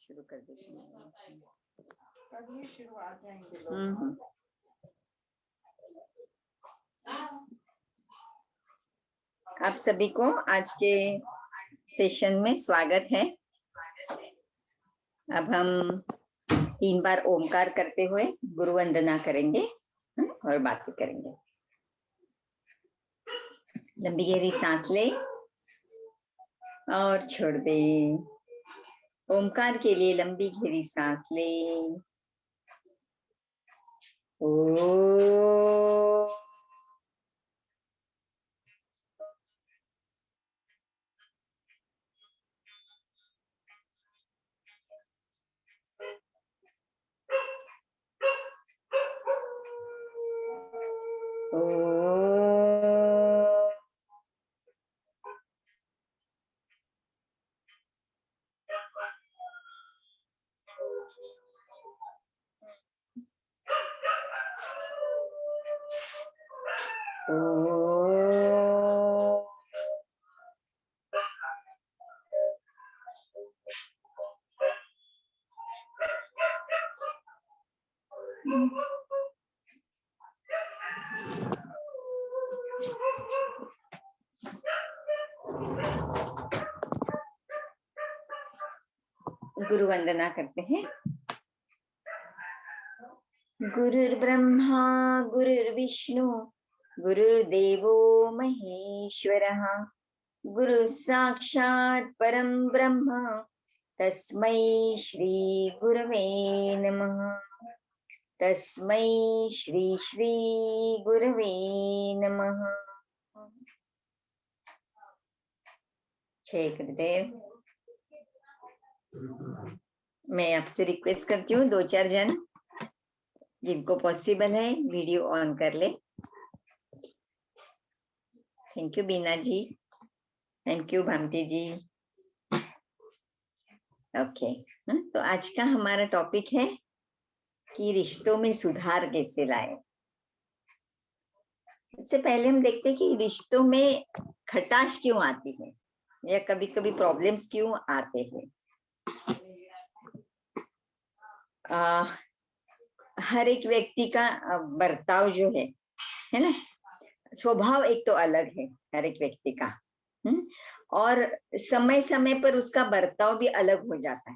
शुरू कर देती हूँ। करिए शुरू, आ जाएंगे लोग। आप सभी को आज के सेशन में स्वागत है। अब हम 3 बार ओमकार करते हुए गुरु वंदना करेंगे और बातें करेंगे। लंबी गहरी सांस ले और छोड़ दे। ओमकार के लिए लंबी गहरी सांस ले। ओ गुरु वंदना करते हैं। गुरुर्ब्रह्मा गुरुर्विष्णु गुरुर्देवो महेश्वरः, गुरु साक्षात् परम ब्रह्म तस्मै श्री गुरवे नमः। तस्मै श्री श्री गुरवे नमः। जय गुरुदेव। मैं आपसे रिक्वेस्ट करती हूँ 2-4 जन जिनको पॉसिबल है वीडियो ऑन कर ले। Thank you Beena ji, thank you Bhamati ji. Okay, तो आज का हमारा टॉपिक है कि रिश्तों में सुधार कैसे लाए। सबसे पहले हम देखते हैं कि रिश्तों में खटास क्यों आती है या कभी कभी प्रॉब्लम्स क्यों आते हैं। हर एक व्यक्ति का बर्ताव जो है ना, स्वभाव एक तो अलग है हर एक व्यक्ति का, और समय समय पर उसका बर्ताव भी अलग हो जाता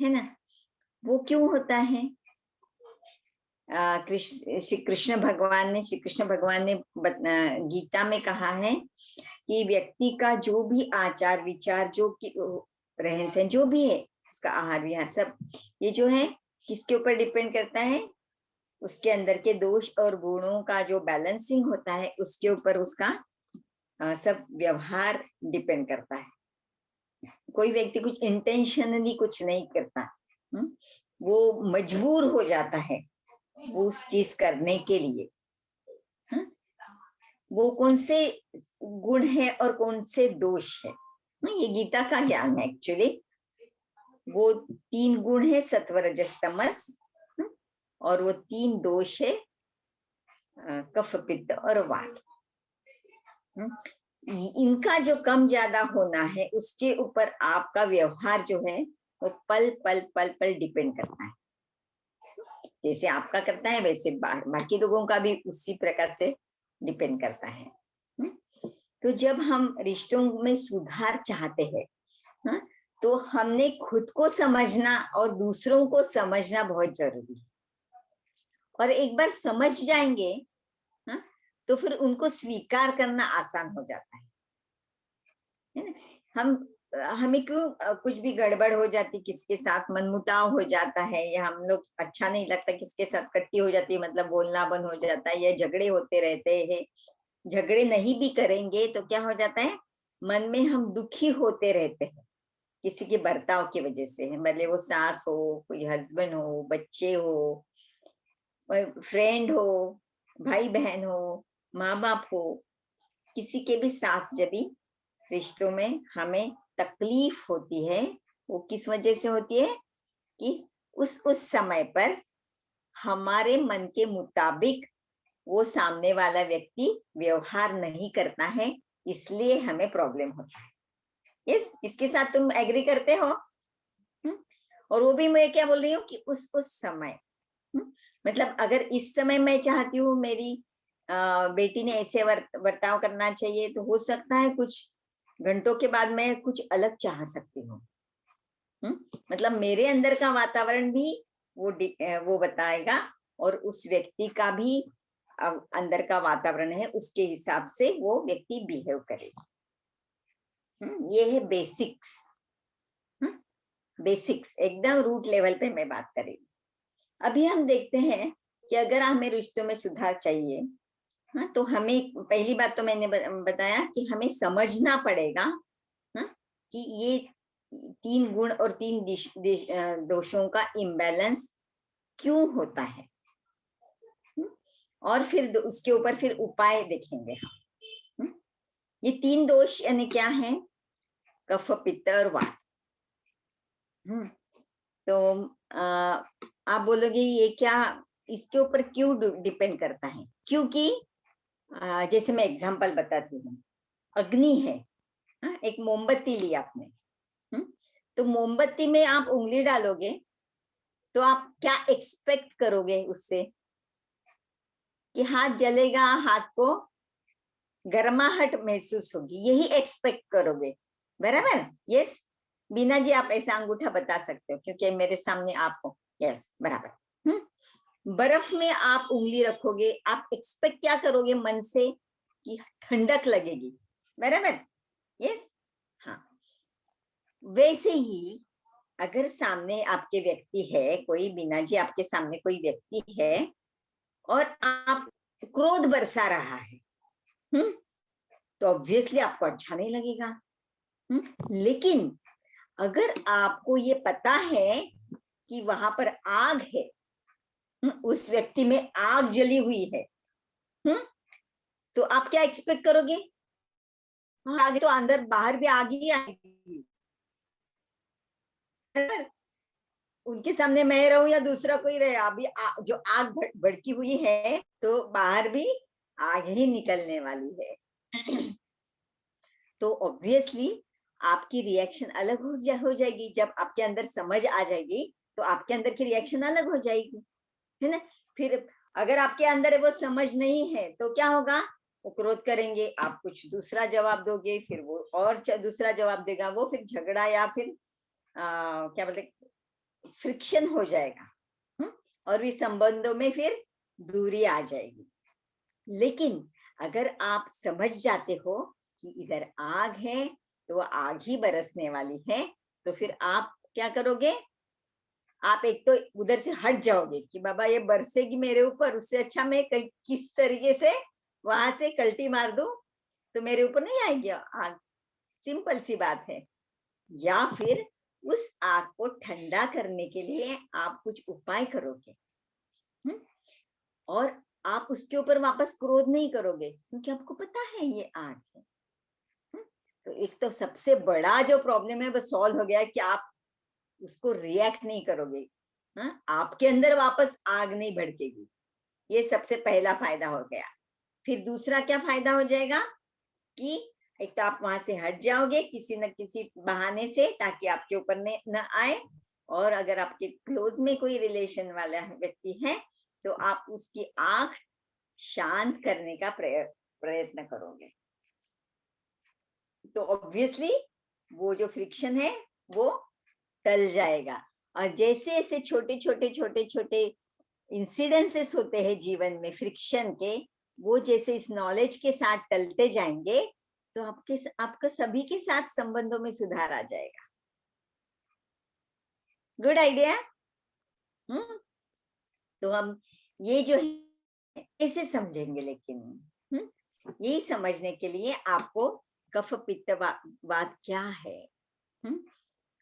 है ना। वो क्यों होता है? श्री कृष्ण भगवान ने गीता में कहा है कि व्यक्ति का जो भी आचार विचार, जो रहन सहन जो भी है, उसका आहार विहार, सब ये जो है किसके ऊपर डिपेंड करता है? उसके अंदर के दोष और गुणों का जो बैलेंसिंग होता है उसके ऊपर उसका सब व्यवहार डिपेंड करता है। कोई व्यक्ति कुछ इंटेंशनली कुछ नहीं करता, वो मजबूर हो जाता है वो उस चीज करने के लिए। वो कौन से गुण है और कौन से दोष है, ये गीता का ज्ञान है एक्चुअली। वो 3 गुण है, सत्व रजस तमस, और वो 3 दोष है, कफ पित्त और वात। इनका जो कम ज्यादा होना है उसके ऊपर आपका व्यवहार जो है वो पल पल पल पल डिपेंड करता है। जैसे आपका करता है वैसे बाकी लोगों का भी उसी प्रकार से डिपेंड करता है। तो जब हम रिश्तों में सुधार चाहते हैं तो हमने खुद को समझना और दूसरों को समझना बहुत जरूरी है। और एक बार समझ जाएंगे तो फिर उनको स्वीकार करना आसान हो जाता है ना। हमें क्यों कुछ भी गड़बड़ हो जाती, किसके साथ मनमुटाव हो जाता है या हम लोग अच्छा नहीं लगता, किसके साथ कट्टी हो जाती है, मतलब बोलना बंद हो जाता है या झगड़े होते रहते हैं। झगड़े नहीं भी करेंगे तो क्या हो जाता है, मन में हम दुखी होते रहते हैं किसी के बर्ताव की वजह से, भले वो सास हो, कोई हस्बैंड हो, बच्चे हो, फ्रेंड हो, भाई बहन हो, माँ बाप हो, किसी के भी साथ जब भी रिश्तों में हमें तकलीफ होती है वो किस वजह से होती है कि उस समय पर हमारे मन के मुताबिक वो सामने वाला व्यक्ति व्यवहार नहीं करता है, इसलिए हमें प्रॉब्लम होता है। इसके साथ तुम एग्री करते हो? और वो भी मैं क्या बोल रही हूँ कि उस समय मतलब अगर इस समय मैं चाहती हूँ मेरी बेटी ने ऐसे बर्ताव करना चाहिए, तो हो सकता है कुछ घंटों के बाद मैं कुछ अलग चाह सकती हूँ। मतलब मेरे अंदर का वातावरण भी वो बताएगा, और उस व्यक्ति का भी अंदर का वातावरण है, उसके हिसाब से वो व्यक्ति बिहेव करेगा। ये है बेसिक्स। बेसिक्स एकदम रूट लेवल पे मैं बात करेंगी। अभी हम देखते हैं कि अगर हमें रिश्तों में सुधार चाहिए, हाँ, तो हमें पहली बात तो मैंने बताया कि हमें समझना पड़ेगा, हाँ, कि ये 3 गुण और 3 दोषों का इम्बैलेंस क्यों होता है, और फिर उसके ऊपर फिर उपाय देखेंगे हम। ये 3 दोष यानी क्या है? कफ, पित्त और वात। तो आप बोलोगे ये क्या, इसके ऊपर क्यों डिपेंड करता है? क्योंकि जैसे मैं एग्जांपल बताती हूँ, अग्नि है, एक मोमबत्ती ली आपने, तो मोमबत्ती में आप उंगली डालोगे तो आप क्या एक्सपेक्ट करोगे उससे? कि हाथ जलेगा, हाथ को गर्माहट महसूस होगी, यही एक्सपेक्ट करोगे, बराबर? यस, बीना जी आप ऐसा अंगूठा बता सकते हो क्योंकि मेरे सामने आप हो। यस, बराबर। बर्फ में आप उंगली रखोगे, आप एक्सपेक्ट क्या करोगे मन से? कि ठंडक लगेगी, बराबर? यस, हाँ। वैसे ही अगर सामने आपके व्यक्ति है कोई, बीना जी आपके सामने कोई व्यक्ति है और आप क्रोध बरसा रहा है, तो ऑब्वियसली आपको अच्छा नहीं लगेगा। लेकिन अगर आपको ये पता है कि वहां पर आग है, उस व्यक्ति में आग जली हुई है, तो आप क्या एक्सपेक्ट करोगे? आगे तो अंदर बाहर भी आग ही आएगी। उनके सामने मैं रहूं या दूसरा कोई रहे, अभी जो आग भड़की हुई है तो बाहर भी आग ही निकलने वाली है। तो ऑब्वियसली आपकी रिएक्शन अलग हो जाएगी। जब आपके अंदर समझ आ जाएगी तो आपके अंदर की रिएक्शन अलग हो जाएगी, है ना? फिर अगर आपके अंदर वो समझ नहीं है तो क्या होगा? वो क्रोध करेंगे, आप कुछ दूसरा जवाब दोगे, फिर वो और दूसरा जवाब देगा, वो फिर झगड़ा या फिर क्या बोलते, फ्रिक्शन हो जाएगा, और भी संबंधों में फिर दूरी आ जाएगी। लेकिन अगर आप समझ जाते हो कि इधर आग है तो आग ही बरसने वाली है, तो फिर आप क्या करोगे? आप एक तो उधर से हट जाओगे कि बाबा ये बरसेगी मेरे ऊपर, उससे अच्छा मैं किस तरीके से वहां से कल्टी मार दूं तो मेरे ऊपर नहीं आएगी आग। सिंपल सी बात है। या फिर उस आग को ठंडा करने के लिए आप कुछ उपाय करोगे, और आप उसके ऊपर वापस क्रोध नहीं करोगे क्योंकि आपको पता है ये आग है। तो एक तो सबसे बड़ा जो प्रॉब्लम है वो सॉल्व हो गया कि आप उसको रिएक्ट नहीं करोगे, आपके अंदर वापस आग नहीं भड़केगी। ये सबसे पहला फायदा हो गया। फिर दूसरा क्या फायदा हो जाएगा कि एक तो आप वहां से हट जाओगे किसी न किसी बहाने से, ताकि आपके ऊपर न आए, और अगर आपके क्लोज में कोई रिलेशन वाला व्यक्ति है तो आप उसकी आंख शांत करने का प्रयत्न करोगे। तो ऑब्वियसली वो जो फ्रिक्शन है वो टल जाएगा। और जैसे ऐसे छोटे छोटे छोटे छोटे इंसिडेंसेस होते हैं जीवन में फ्रिक्शन के, वो जैसे इस नॉलेज के साथ टलते जाएंगे तो आपका सभी के साथ संबंधों में सुधार आ जाएगा। Good idea. तो हम ये जो है कैसे समझेंगे, लेकिन यही समझने के लिए आपको कफ पित्त वात क्या है,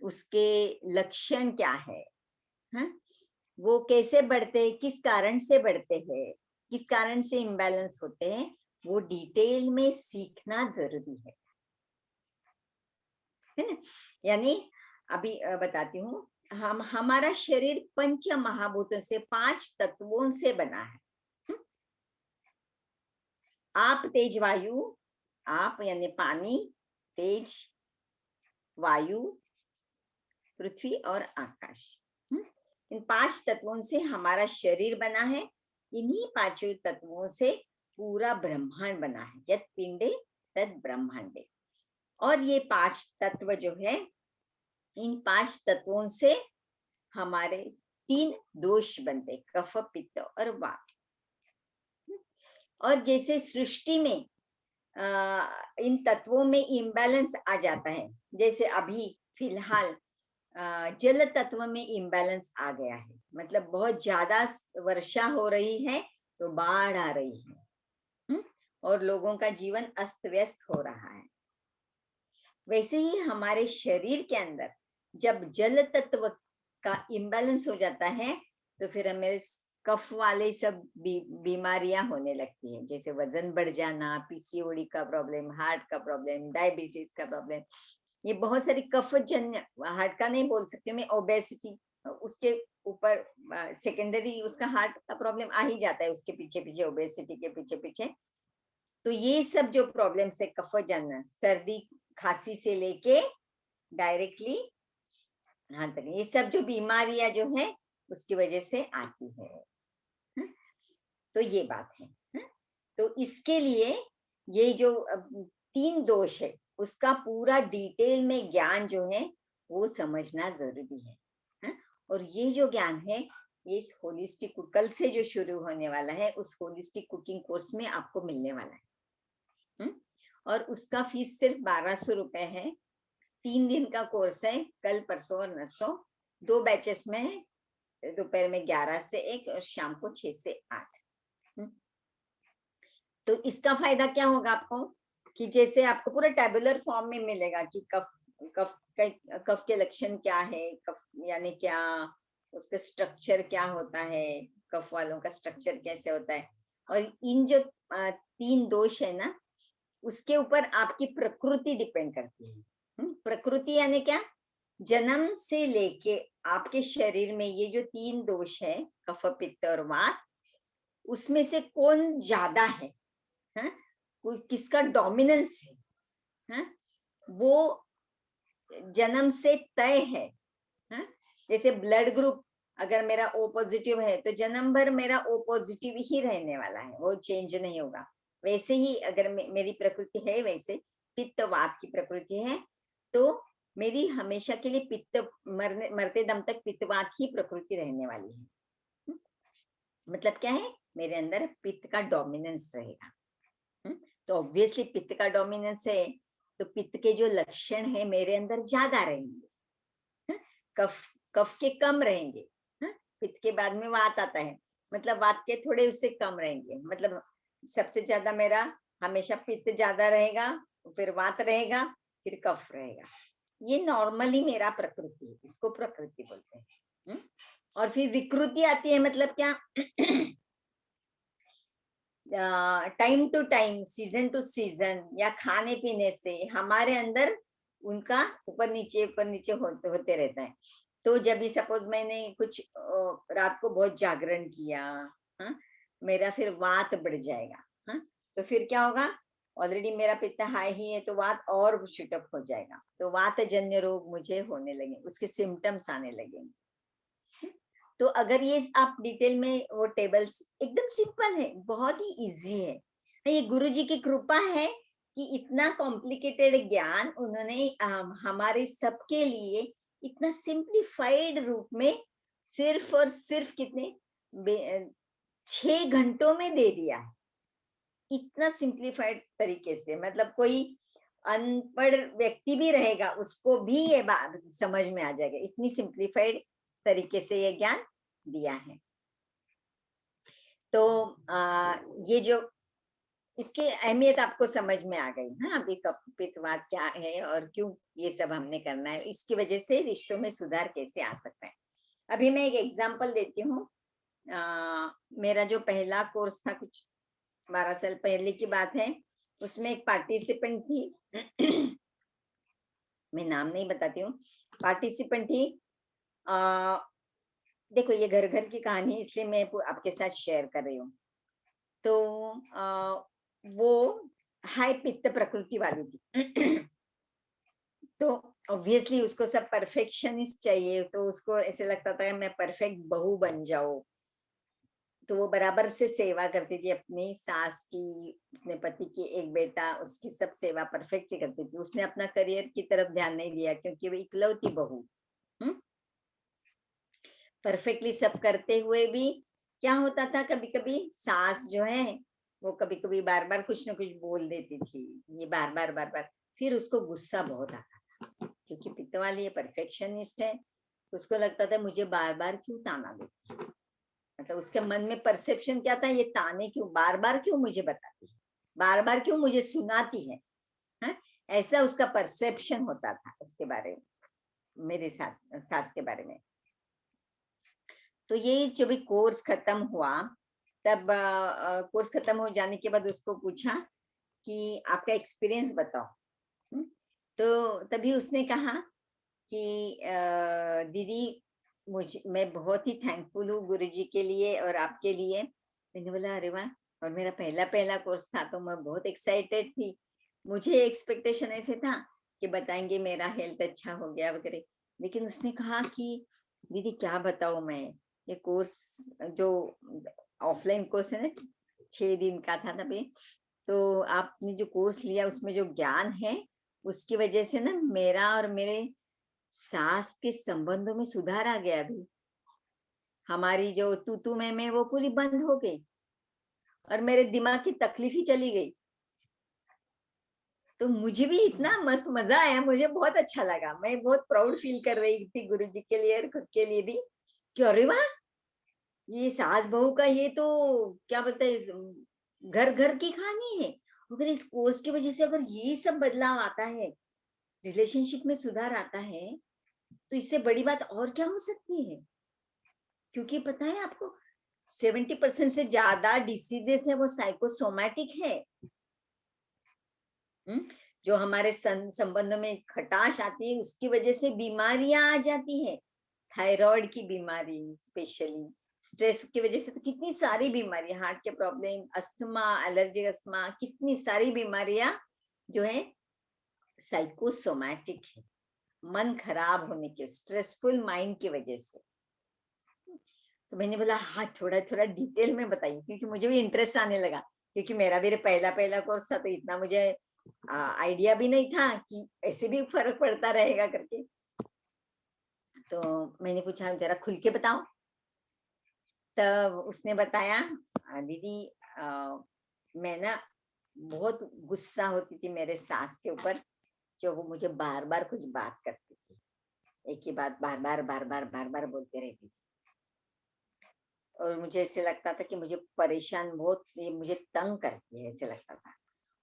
उसके लक्षण क्या है, वो कैसे बढ़ते हैं, किस कारण से बढ़ते हैं, किस कारण से इम्बैलेंस होते हैं, वो डिटेल में सीखना जरूरी है ना? यानी अभी बताती हूँ, हमारा शरीर पंच महाभूतों से 5 तत्वों से बना है। आप तेज वायु, आप यानी पानी, तेज वायु, पृथ्वी और आकाश। इन 5 तत्वों से हमारा शरीर बना है। इन्हीं 5 तत्वों से पूरा ब्रह्मांड बना है। यत् पिंडे तत् ब्रह्मांडे। और ये 5 तत्व जो है, इन 5 तत्वों से हमारे 3 दोष बनते, कफ, पित्त और वात। और जैसे सृष्टि में इन तत्वों में इम्बैलेंस आ जाता है, जैसे अभी फिलहाल जल तत्व में इम्बैलेंस आ गया है, मतलब बहुत ज्यादा वर्षा हो रही है तो बाढ़ आ रही है, और लोगों का जीवन अस्त व्यस्त हो रहा है। वैसे ही हमारे शरीर के अंदर जब जल तत्व का इम्बैलेंस हो जाता है तो फिर हमें कफ वाले सब बीमारियां होने लगती हैं, जैसे वजन बढ़ जाना, पीसीओडी का प्रॉब्लम, हार्ट का प्रॉब्लम, डायबिटीज का प्रॉब्लम। ये बहुत सारी कफजन्य, हार्ट का नहीं बोल सकती मैं, ओबेसिटी, उसके ऊपर सेकेंडरी उसका हार्ट का प्रॉब्लम आ ही जाता है, उसके पीछे पीछे, ओबेसिटी के पीछे पीछे। तो ये सब जो प्रॉब्लम्स है कफजन्य, सर्दी खांसी से लेके डायरेक्टली हाँ तक, ये सब जो बीमारियां जो है उसकी वजह से आती है। तो ये बात है। तो इसके लिए ये जो 3 दोष है उसका पूरा डिटेल में ज्ञान जो है वो समझना जरूरी है। और ये जो ज्ञान है ये इस होलिस्टिक, कल से जो शुरू होने वाला है उस होलिस्टिक कुकिंग कोर्स में आपको मिलने वाला है। और उसका फीस सिर्फ 1200 रुपए है। 3 दिन का कोर्स है, कल परसों और नरसों 2 बैचेस में है, दोपहर में 11 से 1 और शाम को 6 से 8। तो इसका फायदा क्या होगा आपको कि जैसे आपको पूरा टेबुलर फॉर्म में मिलेगा कि कफ के लक्षण क्या है, कफ यानी क्या, उसका स्ट्रक्चर क्या होता है, कफ वालों का स्ट्रक्चर कैसे होता है, और इन जो 3 दोष है ना उसके ऊपर आपकी प्रकृति डिपेंड करती है। प्रकृति यानी क्या, जन्म से लेके आपके शरीर में ये जो 3 दोष है, कफ, पित्त और वात, उसमें से कौन ज्यादा है, किसका डोमिनेंस है, वो जन्म से तय है। जैसे ब्लड ग्रुप अगर मेरा O पॉजिटिव है तो जन्म भर मेरा O पॉजिटिव ही रहने वाला है, वो चेंज नहीं होगा। वैसे ही अगर मेरी प्रकृति है, वैसे पित्त वात की प्रकृति है तो मेरी हमेशा के लिए पित्त, मरते दम तक पित्तवात ही प्रकृति रहने वाली है। मतलब क्या है, मेरे अंदर पित्त का डोमिनेंस रहेगा। तो ऑब्वियसली पित्त का डोमिनेंस है तो पित्त के जो लक्षण है मेरे अंदर ज्यादा रहेंगे, कफ के कम रहेंगे। पित्त के बाद में वात आता है, मतलब वात के थोड़े उससे कम रहेंगे। मतलब सबसे ज्यादा मेरा हमेशा पित्त ज्यादा रहेगा, फिर वात रहेगा, फिर कफ रहेगा। ये नॉर्मली मेरा प्रकृति है, इसको प्रकृति बोलते हैं। और फिर विकृति आती है, मतलब क्या time to time, season to season, या खाने पीने से हमारे अंदर उनका ऊपर नीचे होते रहता है। तो जब भी सपोज मैंने कुछ रात को बहुत जागरण किया, मेरा फिर वात बढ़ जाएगा। तो फिर क्या होगा, ऑलरेडी मेरा पित्त हाई ही है तो वात और शूटअप हो जाएगा, तो वात जन्य रोग मुझे होने लगे, उसके सिम्टम्स आने लगेंगे। तो अगर ये आप डिटेल में, वो टेबल्स एकदम सिंपल है, बहुत ही इजी है। ये गुरुजी की कृपा है कि इतना कॉम्प्लिकेटेड ज्ञान उन्होंने हमारे सबके लिए इतना सिंप्लीफाइड रूप में सिर्फ और सिर्फ कितने 6 घंटों में दे दिया है। इतना सिंप्लीफाइड तरीके से, मतलब कोई अनपढ़ व्यक्ति भी रहेगा उसको भी ये बात समझ में आ जाएगा, इतनी सिंप्लीफाइड तरीके से ये ज्ञान दिया है। तो ये जो इसकी अहमियत आपको समझ में आ गई ना, अभी कफ पित्त वात क्या है और क्यों ये सब हमने करना है, इसकी वजह से रिश्तों में सुधार कैसे आ सकता है। अभी मैं एक एग्जांपल देती हूँ। मेरा जो पहला कोर्स था, कुछ 12 साल पहले की बात है, उसमें एक पार्टिसिपेंट थी मैं नाम नहीं बताती हूँ, पार्टिसिपेंट थी। देखो ये घर घर की कहानी, इसलिए मैं आपके साथ शेयर कर रही हूँ। तो वो हाई पित्त प्रकृति वाली थी। तो ऑब्वियसली उसको सब परफेक्शनिस्ट चाहिए, तो उसको ऐसे लगता था कि मैं परफेक्ट बहू बन जाऊं। तो वो बराबर से सेवा करती थी अपनी सास की, अपने पति की एक बेटा, उसकी सब सेवा परफेक्टली करती थी। उसने अपना करियर की तरफ ध्यान नहीं दिया क्योंकि वो इकलौती बहू। परफेक्टली सब करते हुए भी क्या होता था, कभी कभी सास जो है वो कभी कभी बार बार कुछ ना कुछ बोल देती थी, ये बार बार बार बार। फिर उसको गुस्सा बहुत आता था क्योंकि पित्त वाली ये परफेक्शनिस्ट है, तो उसको लगता था मुझे बार बार क्यों ताना देती है। मतलब उसके मन में परसेप्शन क्या था, ये ताने क्यों बार बार क्यों मुझे बताती है, बार बार क्यों मुझे सुनाती है, हा? ऐसा उसका परसेप्शन होता था उसके बारे में, मेरे सास के बारे में। तो ये जब भी कोर्स खत्म हुआ, तब कोर्स खत्म हो जाने के बाद उसको पूछा कि आपका एक्सपीरियंस बताओ। तो तभी उसने कहा कि दीदी मैं बहुत ही थैंकफुल हूँ गुरुजी के लिए और आपके लिए। मैंने बोला अरे वाह, और मेरा पहला पहला कोर्स था तो मैं बहुत एक्साइटेड थी। मुझे एक्सपेक्टेशन ऐसे था कि बताएंगे मेरा हेल्थ अच्छा हो गया वगैरह, लेकिन उसने कहा कि दीदी क्या बताऊं मैं, ये कोर्स जो ऑफलाइन कोर्स है ना, 6 दिन का था तभी, तो आपने जो कोर्स लिया उसमें जो ज्ञान है उसकी वजह से ना मेरा और मेरे सास के संबंधों में सुधार आ गया। अभी हमारी जो तू मैं वो पूरी बंद हो गई और मेरे दिमाग की तकलीफ ही चली गई। तो मुझे भी इतना मस्त मजा आया, मुझे बहुत अच्छा लगा, मैं बहुत प्राउड फील कर रही थी गुरुजी के लिए और खुद के लिए भी कि अरे वाह, ये सास बहू का ये तो क्या बोलते हैं, घर घर की कहानी है। अगर इस कोर्स की वजह से अगर ये सब बदलाव आता है, रिलेशनशिप में सुधार आता है, तो इससे बड़ी बात और क्या हो सकती है। क्योंकि पता है आपको 70% से ज्यादा डिसीजेस है वो साइकोसोमैटिक है। जो हमारे संबंध में खटाश आती है उसकी वजह से बीमारियां आ जाती है। थायराइड की बीमारी, स्पेशली स्ट्रेस की वजह से तो कितनी सारी बीमारी, हार्ट के प्रॉब्लम, अस्थमा, एलर्जी अस्थमा, कितनी सारी बीमारियां जो है साइकोसोमैटिक है, मन खराब होने के, स्ट्रेसफुल माइंड की वजह से। तो मैंने बोला हाँ, थोड़ा थोड़ा डिटेल में बताइए, क्योंकि मुझे भी इंटरेस्ट आने लगा, क्योंकि मेरा भी पहला पहला कोर्स था तो इतना मुझे आइडिया भी नहीं था कि ऐसे भी फर्क पड़ता रहेगा करके। तो मैंने पूछा जरा खुल के बताओ। तब उसने बताया दीदी मैं ना बहुत गुस्सा होती थी मेरे सास के ऊपर, जो वो मुझे बार बार कुछ बात करती थी, एक ही बात बार बार बार बार बार बार बोलते रहती थी, और मुझे ऐसे लगता था कि मुझे परेशान बहुत, ये मुझे तंग करती है ऐसे लगता था।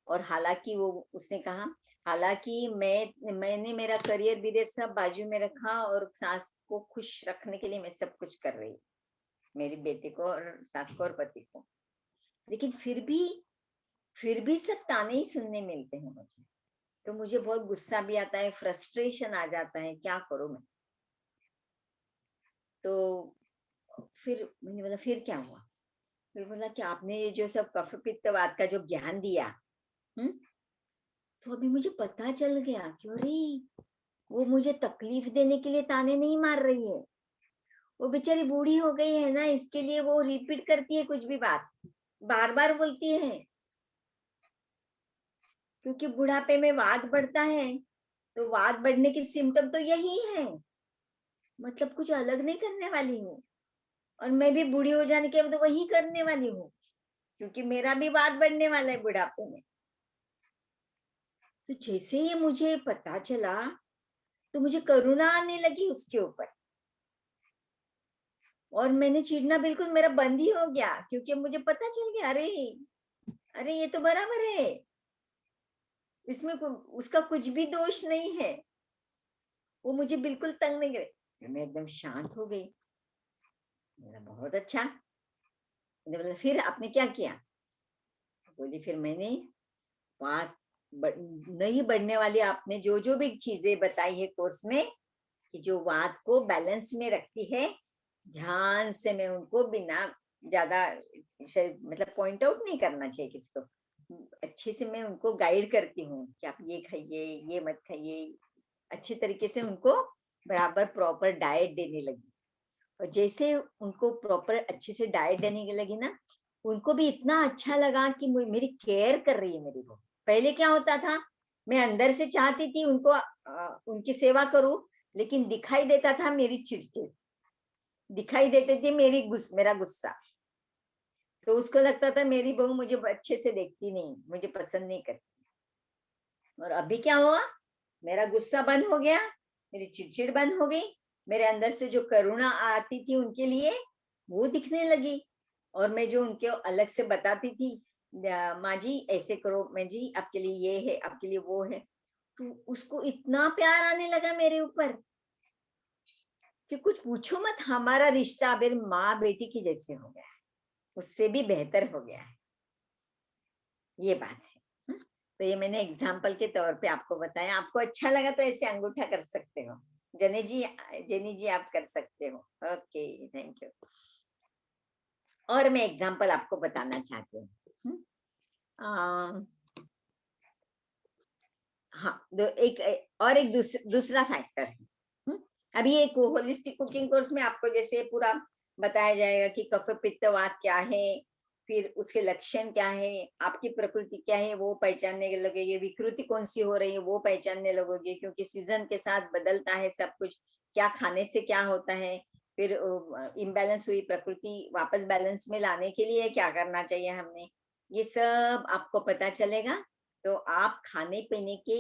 और हालांकि वो उसने कहा हालांकि मैंने मेरा करियर विरियर सब बाजू में रखा और सास को खुश रखने के लिए मैं सब कुछ कर रही हूँ, मेरी बेटे को और सास को और पति को, लेकिन फिर भी सब ताने ही सुनने मिलते हैं मुझे। तो मुझे बहुत गुस्सा भी आता है, फ्रस्ट्रेशन आ जाता है, क्या करूं मैं। तो फिर मैंने बोला फिर क्या हुआ। फिर बोला कि आपने ये जो सब कफ पित्तवात का जो ज्ञान दिया, तो अभी मुझे पता चल गया कि अरे वो मुझे तकलीफ देने के लिए ताने नहीं मार रही है, वो बेचारी बूढ़ी हो गई है ना, इसके लिए वो रिपीट करती है कुछ भी बात, बार बार बोलती है, क्योंकि बुढ़ापे में वात बढ़ता है, तो वात बढ़ने की सिम्टम तो यही है। मतलब कुछ अलग नहीं करने वाली हूँ, और मैं भी बूढ़ी हो जाने के बाद वही करने वाली हूँ, क्योंकि मेरा भी वात बढ़ने वाला है बुढ़ापे में। तो जैसे ही मुझे पता चला तो मुझे करुणा आने लगी उसके ऊपर, और मैंने चिढ़ना बिल्कुल मेरा बंद ही हो गया, क्योंकि मुझे पता चल गया अरे अरे ये तो बराबर है, इसमें उसका कुछ भी दोष नहीं है, वो मुझे बिल्कुल तंग नहीं करे। मैं एकदम शांत हो गई, मेरा बहुत अच्छा। मैंने बोला फिर आपने क्या किया। बोली फिर मैंने बात नहीं बढ़ने वाली आपने जो जो भी चीजें बताई है कोर्स में, कि जो वात को बैलेंस में रखती है, ध्यान से मैं उनको बिना ज्यादा मतलब पॉइंट आउट नहीं करना चाहिए किसी को, अच्छे से मैं उनको गाइड करती हूँ कि आप ये खाइए, ये मत खाइए, अच्छे तरीके से उनको बराबर प्रॉपर डाइट देने लगी। और जैसे उनको प्रॉपर अच्छे से डाइट देने लगी ना, उनको भी इतना अच्छा लगा कि मेरी केयर कर रही है मेरी वो। पहले क्या होता था, मैं अंदर से चाहती थी उनको उनकी सेवा करूं, लेकिन दिखाई देता था मेरी चिड़चिड़, दिखाई देते थे मेरा गुस्सा। तो उसको लगता था मेरी बहू मुझे अच्छे से देखती नहीं, मुझे पसंद नहीं करती। और अभी क्या हुआ, मेरा गुस्सा बंद हो गया, मेरी चिड़चिड़ बंद हो गई, मेरे अंदर से जो करुणा आती थी उनके लिए वो दिखने लगी। और मैं जो उनके अलग से बताती थी, माँ जी ऐसे करो, मैं जी आपके लिए ये है, आपके लिए वो है, तो उसको इतना प्यार आने लगा मेरे ऊपर कि कुछ पूछो मत। हमारा रिश्ता अब माँ बेटी की जैसे हो गया है, उससे भी बेहतर हो गया है। ये बात है। तो ये मैंने एग्जाम्पल के तौर पे आपको बताया। आपको अच्छा लगा तो ऐसे अंगूठा कर सकते हो। जेनी जी आप कर सकते हो। Okay, thank you. और मैं एग्जाम्पल आपको बताना चाहती हूँ। हाँ, एक दूसरा फैक्टर है। अभी एक होलिस्टिक कुकिंग कोर्स में आपको जैसे पूरा बताया जाएगा कि कफ पित्त वात क्या है, फिर उसके लक्षण क्या है, आपकी प्रकृति क्या है वो पहचानने लगेगी, विकृति कौन सी हो रही है वो पहचानने लगोगे, क्योंकि सीजन के साथ बदलता है सब कुछ, क्या खाने से क्या होता है, फिर इम्बैलेंस हुई प्रकृति वापस बैलेंस में लाने के लिए क्या करना चाहिए हमने, ये सब आपको पता चलेगा। तो आप खाने पीने के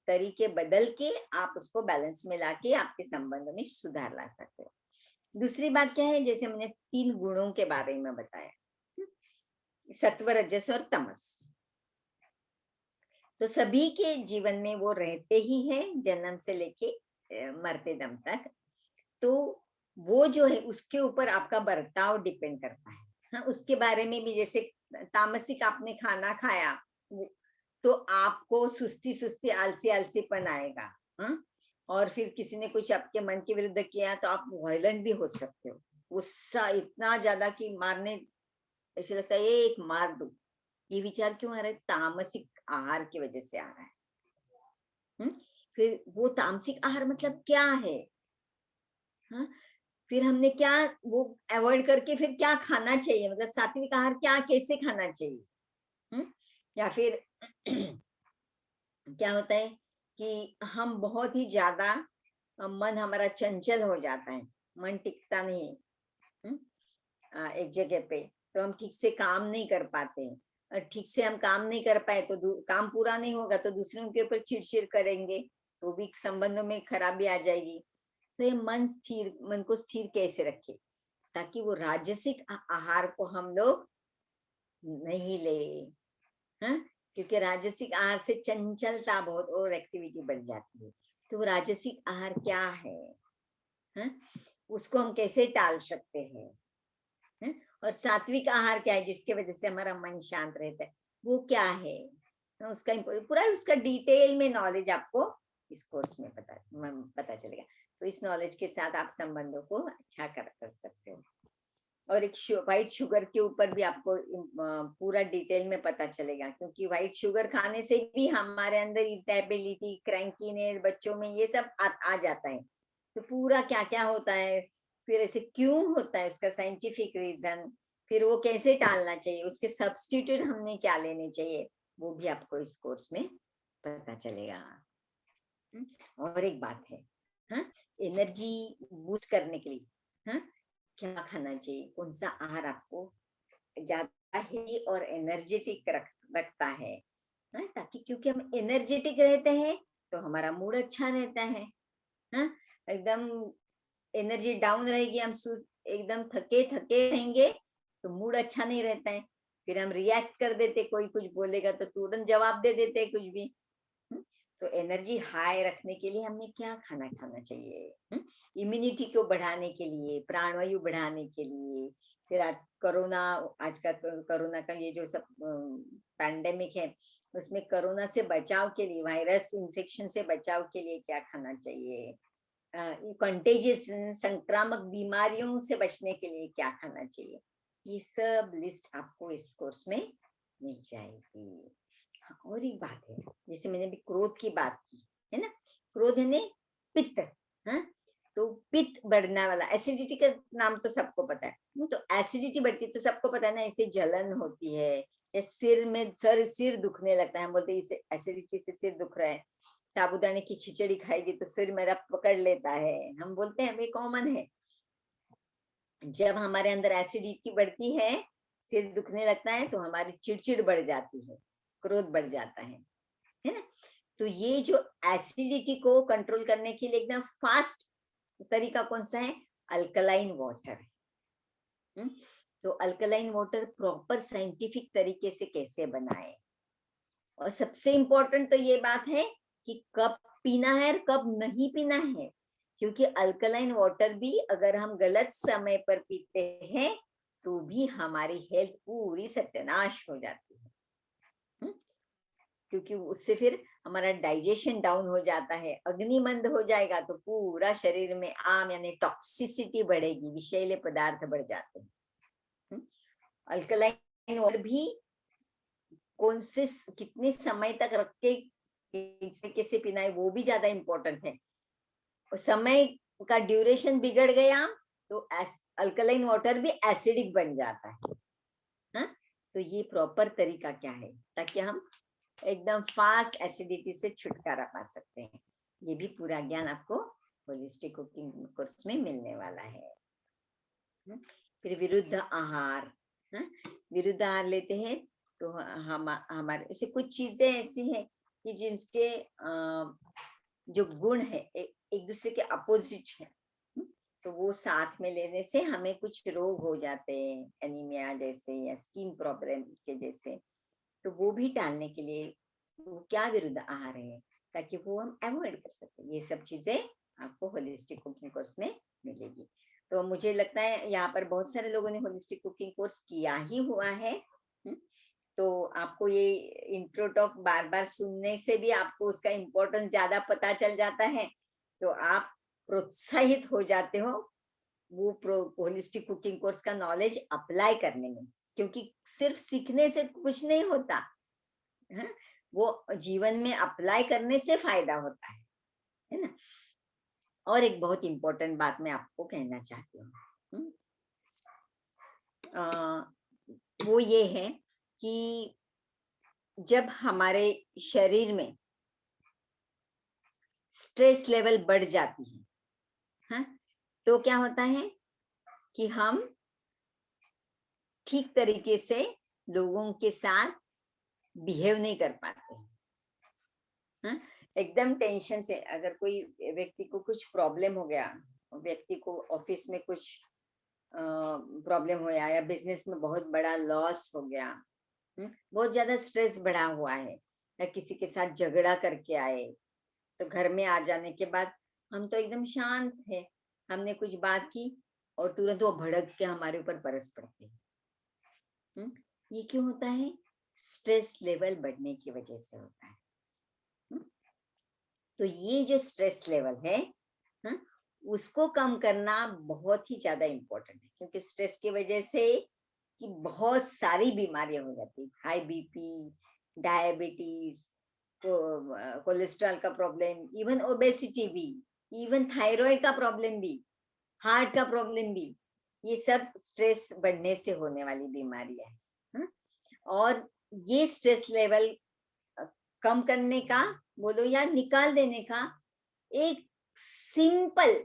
तरीके बदल के आप उसको बैलेंस में लाके आपके संबंध में सुधार ला सकते हो। दूसरी बात क्या है, जैसे मैंने 3 गुणों के बारे में बताया, सत्व रजस और तमस। तो सभी के जीवन में वो रहते ही है, जन्म से लेके मरते दम तक। तो वो जो है उसके ऊपर आपका बर्ताव डिपेंड करता है। हाँ, उसके बारे में भी, जैसे तामसिक आपने खाना खाया तो आपको सुस्ती सुस्ती आलसी आलसीपन आएगा। हाँ, और फिर किसी ने कुछ आपके मन के विरुद्ध किया तो आप वायलेंट भी हो सकते हो, गुस्सा इतना ज्यादा कि मारने, ऐसे लगता है एक मार दो। ये विचार क्यों आ रहा है, तामसिक आहार की वजह से आ रहा है। फिर वो तामसिक आहार मतलब क्या है, हाँ? फिर हमने क्या वो अवॉइड करके फिर क्या खाना चाहिए, मतलब सात्विक आहार क्या कैसे खाना चाहिए। या फिर क्या होता है कि हम बहुत ही ज्यादा मन हमारा चंचल हो जाता है, मन टिकता नहीं एक जगह पे, तो हम ठीक से काम नहीं कर पाते हैं। और ठीक से हम काम नहीं कर पाए तो काम पूरा नहीं होगा तो दूसरे उनके ऊपर चिड़चिड़ करेंगे, तो भी संबंधों में खराबी आ जाएगी। तो ये मन को स्थिर कैसे रखे ताकि वो राजसिक आहार को हम लोग नहीं ले। हाँ, क्योंकि राजसिक आहार से चंचलता बहुत और एक्टिविटी बढ़ जाती है। तो वो राजसिक आहार क्या है, हाँ? उसको हम कैसे टाल सकते हैं, हाँ? और सात्विक आहार क्या है जिसके वजह से हमारा मन शांत रहता है, वो क्या है, उसका पूरा उसका डिटेल में नॉलेज आपको इस कोर्स में पता चलेगा। तो इस नॉलेज के साथ आप संबंधों को अच्छा कर सकते हो। और एक व्हाइट शुगर के ऊपर भी आपको पूरा डिटेल में पता चलेगा, क्योंकि व्हाइट शुगर खाने से भी हमारे अंदर इरिटेबिलिटी, क्रैंकीनेस बच्चों में ये सब आ जाता है। तो पूरा क्या क्या होता है, फिर ऐसे क्यों होता है, उसका साइंटिफिक रीजन, फिर वो कैसे टालना चाहिए, उसके सब्स्टिट्यूट हमने क्या लेने चाहिए, वो भी आपको इस कोर्स में पता चलेगा। और एक बात है, हाँ, एनर्जी बूस्ट करने के लिए, हाँ, क्या खाना चाहिए, कौन सा आहार आपको ज्यादा हेल्दी और एनर्जेटिक रखता है, हाँ? ताकि क्योंकि हम एनर्जेटिक रहते हैं तो हमारा मूड अच्छा रहता है। हाँ, एकदम एनर्जी डाउन रहेगी, हम एकदम थके थके रहेंगे तो मूड अच्छा नहीं रहता है, फिर हम रिएक्ट कर देते, कोई कुछ बोलेगा तो तुरंत जवाब दे देते कुछ भी। तो एनर्जी हाई रखने के लिए हमें क्या खाना खाना चाहिए, इम्यूनिटी को बढ़ाने के लिए, प्राणवायु बढ़ाने के लिए, फिर आज का कोरोना का ये जो सब पैंडेमिक है उसमें कोरोना से बचाव के लिए, वायरस इन्फेक्शन से बचाव के लिए क्या खाना चाहिए, कंटेजियस संक्रामक बीमारियों से बचने के लिए क्या खाना चाहिए, ये सब लिस्ट आपको इस कोर्स में मिल जाएगी। और एक बात है, जैसे मैंने भी क्रोध की बात की है ना, क्रोध यानी पित्त, हाँ, तो पित्त बढ़ने वाला, एसिडिटी का नाम तो सबको पता है, तो एसिडिटी बढ़ती तो सबको पता है ना, इसे जलन होती है या सिर में सिर दुखने लगता है, हम बोलते हैं इसे एसिडिटी से सिर दुख रहा है, साबूदाने की खिचड़ी खाएगी तो सिर मेरा पकड़ लेता है, हम बोलते हैं, ये कॉमन है। जब हमारे अंदर एसिडिटी बढ़ती है, सिर दुखने लगता है, तो हमारी चिड़चिड़ बढ़ जाती है, क्रोध बढ़ जाता है ना। तो ये जो एसिडिटी को कंट्रोल करने के लिए एकदम फास्ट तरीका कौन सा है? Alkaline water. तो अल्कलाइन वाटर प्रॉपर साइंटिफिक तरीके से कैसे बनाए, और सबसे इंपॉर्टेंट तो ये बात है कि कब पीना है और कब नहीं पीना है, क्योंकि अल्कलाइन वाटर भी अगर हम गलत समय पर पीते हैं तो भी हमारी हेल्थ पूरी सत्यानाश हो जाती है, क्योंकि उससे फिर हमारा डाइजेशन डाउन हो जाता है, अग्निमंद हो जाएगा, तो पूरा शरीर में आम यानी टॉक्सिसिटी बढ़ेगी, विषैले पदार्थ बढ़ जाते हैं। अल्कलाइन वाटर भी कौन से कितने समय तक रख के कैसे पीना है वो भी ज्यादा इंपॉर्टेंट है, और समय का ड्यूरेशन बिगड़ गया तो अल्कलाइन वाटर भी एसिडिक बन जाता है, हाँ? तो ये प्रॉपर तरीका क्या है ताकि हम एकदम फास्ट एसिडिटी से छुटकारा पा सकते हैं, ये भी पूरा ज्ञान आपको होलिस्टिक कुकिंग कोर्स में मिलने वाला है। फिर विरुद्ध आहार, विरुद्ध आहार लेते हैं तो हम हमारे ऐसे कुछ चीजें ऐसी हैं कि जिसके जो गुण है एक दूसरे के अपोजिट है, तो वो साथ में लेने से हमें कुछ रोग हो जाते हैं, एनीमिया जैसे या स्किन प्रॉब्लम के जैसे, तो वो भी टालने के लिए वो क्या विरुद्ध आहार है ताकि वो हम अवॉइड कर सकें, ये सब चीजें आपको होलिस्टिक कुकिंग कोर्स में मिलेगी। तो मुझे लगता है यहाँ पर बहुत सारे लोगों ने होलिस्टिक कुकिंग कोर्स किया ही हुआ है, तो आपको ये इंट्रो टॉक बार बार सुनने से भी आपको उसका इम्पोर्टेंस ज्यादा पता चल जाता है, तो आप प्रोत्साहित हो जाते हो वो होलिस्टिक कुकिंग कोर्स का नॉलेज अप्लाई करने में, क्योंकि सिर्फ सीखने से कुछ नहीं होता है, वो जीवन में अप्लाई करने से फायदा होता है ना। और एक बहुत इंपॉर्टेंट बात मैं आपको कहना चाहती हूँ, वो ये है कि जब हमारे शरीर में स्ट्रेस लेवल बढ़ जाती है, हाँ, तो क्या होता है कि हम ठीक तरीके से लोगों के साथ बिहेव नहीं कर पाते, हाँ, एकदम टेंशन से, अगर कोई व्यक्ति को कुछ प्रॉब्लम हो गया, व्यक्ति को ऑफिस में कुछ प्रॉब्लम हो गया या बिजनेस में बहुत बड़ा लॉस हो गया, बहुत ज्यादा स्ट्रेस बढ़ा हुआ है, या किसी के साथ झगड़ा करके आए, तो घर में आ जाने के बाद हम तो एकदम शांत है, हमने कुछ बात की और तुरंत वो भड़क के हमारे ऊपर बरस पड़ते हैं, ये क्यों होता है? स्ट्रेस लेवल बढ़ने की वजह से होता है। तो ये जो स्ट्रेस लेवल है, उसको कम करना बहुत ही ज्यादा इम्पोर्टेंट है, क्योंकि स्ट्रेस की वजह से कि बहुत सारी बीमारियां हो जाती है, हाई बीपी, डायबिटीज, कोलेस्ट्रॉल का प्रॉब्लम, इवन ओबेसिटी भी, इवन थायराइड का प्रॉब्लम भी, हार्ट का प्रॉब्लम भी, ये सब स्ट्रेस बढ़ने से होने वाली बीमारियां है। और ये स्ट्रेस लेवल कम करने का बोलो या निकाल देने का एक सिंपल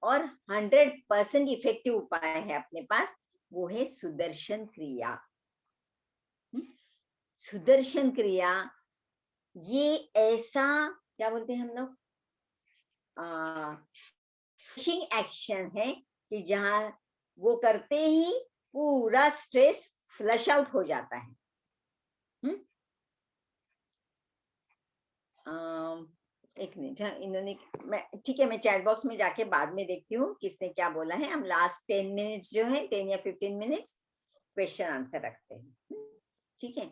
और 100% इफेक्टिव उपाय है अपने पास, वो है सुदर्शन क्रिया। सुदर्शन क्रिया ये ऐसा क्या बोलते हैं हम लोग, फिशिंग एक्शन है कि जहां वो करते ही पूरा स्ट्रेस फ्लश आउट हो जाता है। एक मिनट, इन्होंने, मैं ठीक है, मैं चैट बॉक्स में जाके बाद में देखती हूँ किसने क्या बोला है। हम लास्ट 10 मिनट्स जो है 10 या 15 मिनट्स क्वेश्चन आंसर रखते हैं, ठीक है।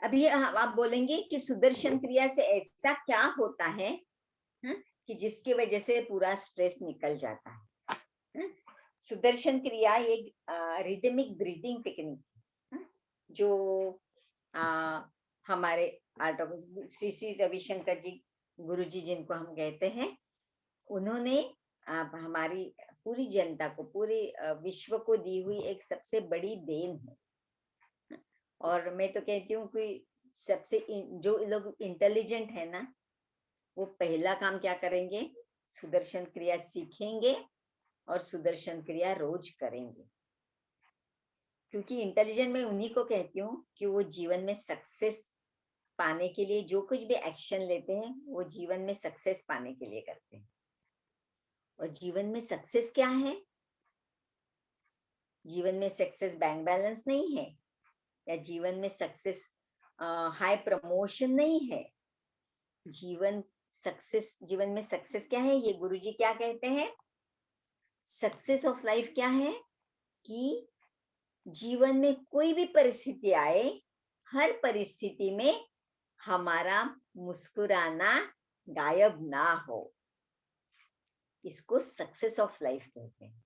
अभी आप बोलेंगे कि सुदर्शन क्रिया से ऐसा क्या होता है कि जिसकी वजह से पूरा स्ट्रेस निकल जाता है। सुदर्शन क्रिया एक रिदमिक ब्रीदिंग टेक्निक जो हमारे आर्ट ऑफ श्री श्री रविशंकर जी गुरुजी जिनको हम कहते हैं, उन्होंने हमारी पूरी जनता को, पूरे विश्व को दी हुई एक सबसे बड़ी देन है। और मैं तो कहती हूँ कि जो लोग इंटेलिजेंट है ना, वो पहला काम क्या करेंगे, सुदर्शन क्रिया सीखेंगे और सुदर्शन क्रिया रोज करेंगे। क्योंकि इंटेलिजेंट मैं उन्हीं को कहती हूँ कि वो जीवन में सक्सेस पाने के लिए जो कुछ भी एक्शन लेते हैं, वो जीवन में सक्सेस पाने के लिए करते हैं। और जीवन में सक्सेस क्या है? जीवन में सक्सेस बैंक बैलेंस नहीं है, या जीवन में सक्सेस हाई प्रमोशन नहीं है। जीवन में सक्सेस क्या है? ये गुरुजी क्या कहते हैं? सक्सेस ऑफ लाइफ क्या है कि जीवन में कोई भी परिस्थिति आए, हर परिस्थिति में हमारा मुस्कुराना गायब ना हो। इसको सक्सेस ऑफ लाइफ कहते हैं।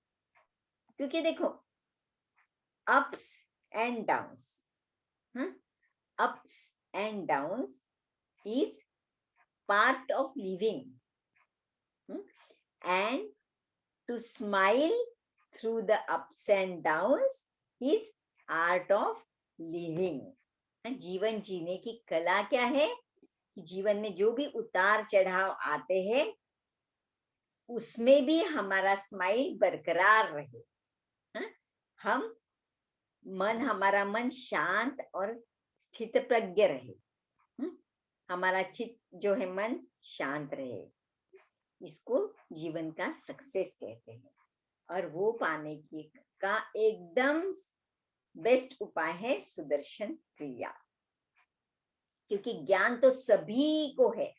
क्योंकि देखो, ups and downs, ups and downs is part of living, and to smile through the ups and downs is art of living. जीवन जीने की कला क्या है कि जीवन में जो भी उतार चढ़ाव आते हैं, उसमें भी हमारा स्माइल बरकरार रहे। हमारा मन शांत और स्थित प्रज्ञ रहे। हमारा चित्त जो है, मन शांत रहे। इसको जीवन का सक्सेस कहते हैं। और वो पाने की का एकदम बेस्ट उपाय है सुदर्शन क्रिया। क्योंकि ज्ञान तो सभी को है।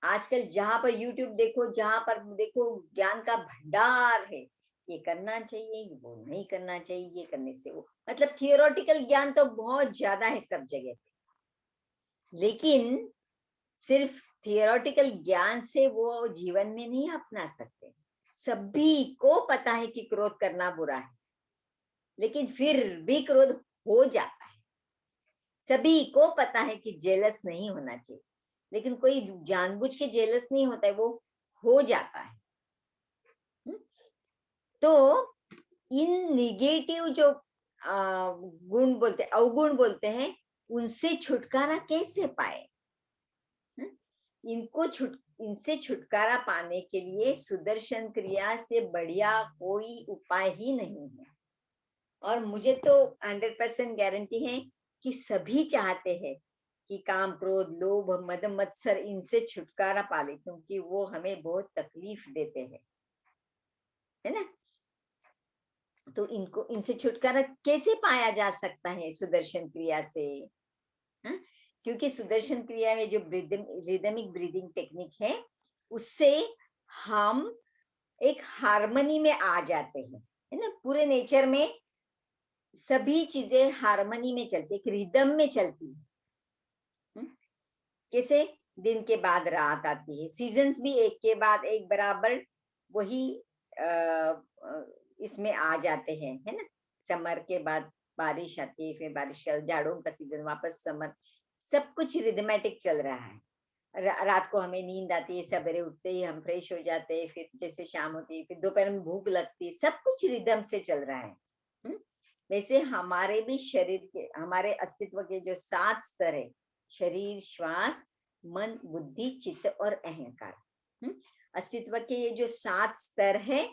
आजकल जहां पर YouTube देखो, जहां पर देखो, ज्ञान का भंडार है। ये करना चाहिए, वो नहीं करना चाहिए, ये करने से वो, मतलब थियोरेटिकल ज्ञान तो बहुत ज्यादा है सब जगह पे। लेकिन सिर्फ थियोरेटिकल ज्ञान से वो जीवन में नहीं अपना सकते। सभी को पता है कि क्रोध करना बुरा है, लेकिन फिर भी क्रोध हो जाता है। सभी को पता है कि जेलस नहीं होना चाहिए, लेकिन कोई जानबूझ के जेलस नहीं होता है, वो हो जाता है। तो इन निगेटिव जो गुण बोलते, अवगुण बोलते हैं, उनसे छुटकारा कैसे पाए? इनसे छुटकारा पाने के लिए सुदर्शन क्रिया से बढ़िया कोई उपाय ही नहीं है। और मुझे तो 100% गारंटी है कि सभी चाहते हैं कि काम, क्रोध, लोभ, मद, मत्सर इनसे छुटकारा पा ले, क्योंकि वो हमें बहुत तकलीफ देते हैं, है ना। तो इनसे छुटकारा कैसे पाया जा सकता है? सुदर्शन क्रिया से। क्योंकि सुदर्शन क्रिया में जो रिदमिक ब्रीदिंग टेक्निक है, उससे हम एक हार्मनी में आ जाते हैं, है ना। पूरे नेचर में सभी चीजें हार्मनी में चलती, एक रिदम में चलती है। कैसे दिन के बाद रात आती है, सीजन्स भी एक के बाद एक बराबर वही इसमें आ जाते हैं, है ना। समर के बाद बारिश आती है, फिर बारिश, जाड़ों का सीजन, वापस समर, सब कुछ रिदमेटिक चल रहा है। रात को हमें नींद आती है, सवेरे उठते ही हम फ्रेश हो जाते हैं, फिर जैसे शाम होती है, फिर दोपहर में भूख लगती है, सब कुछ रिदम से चल रहा है। वैसे हमारे भी शरीर के, हमारे अस्तित्व के जो 7 स्तर है, शरीर, श्वास, मन, बुद्धि, चित्त और अहंकार, अस्तित्व के ये जो 7 स्तर है,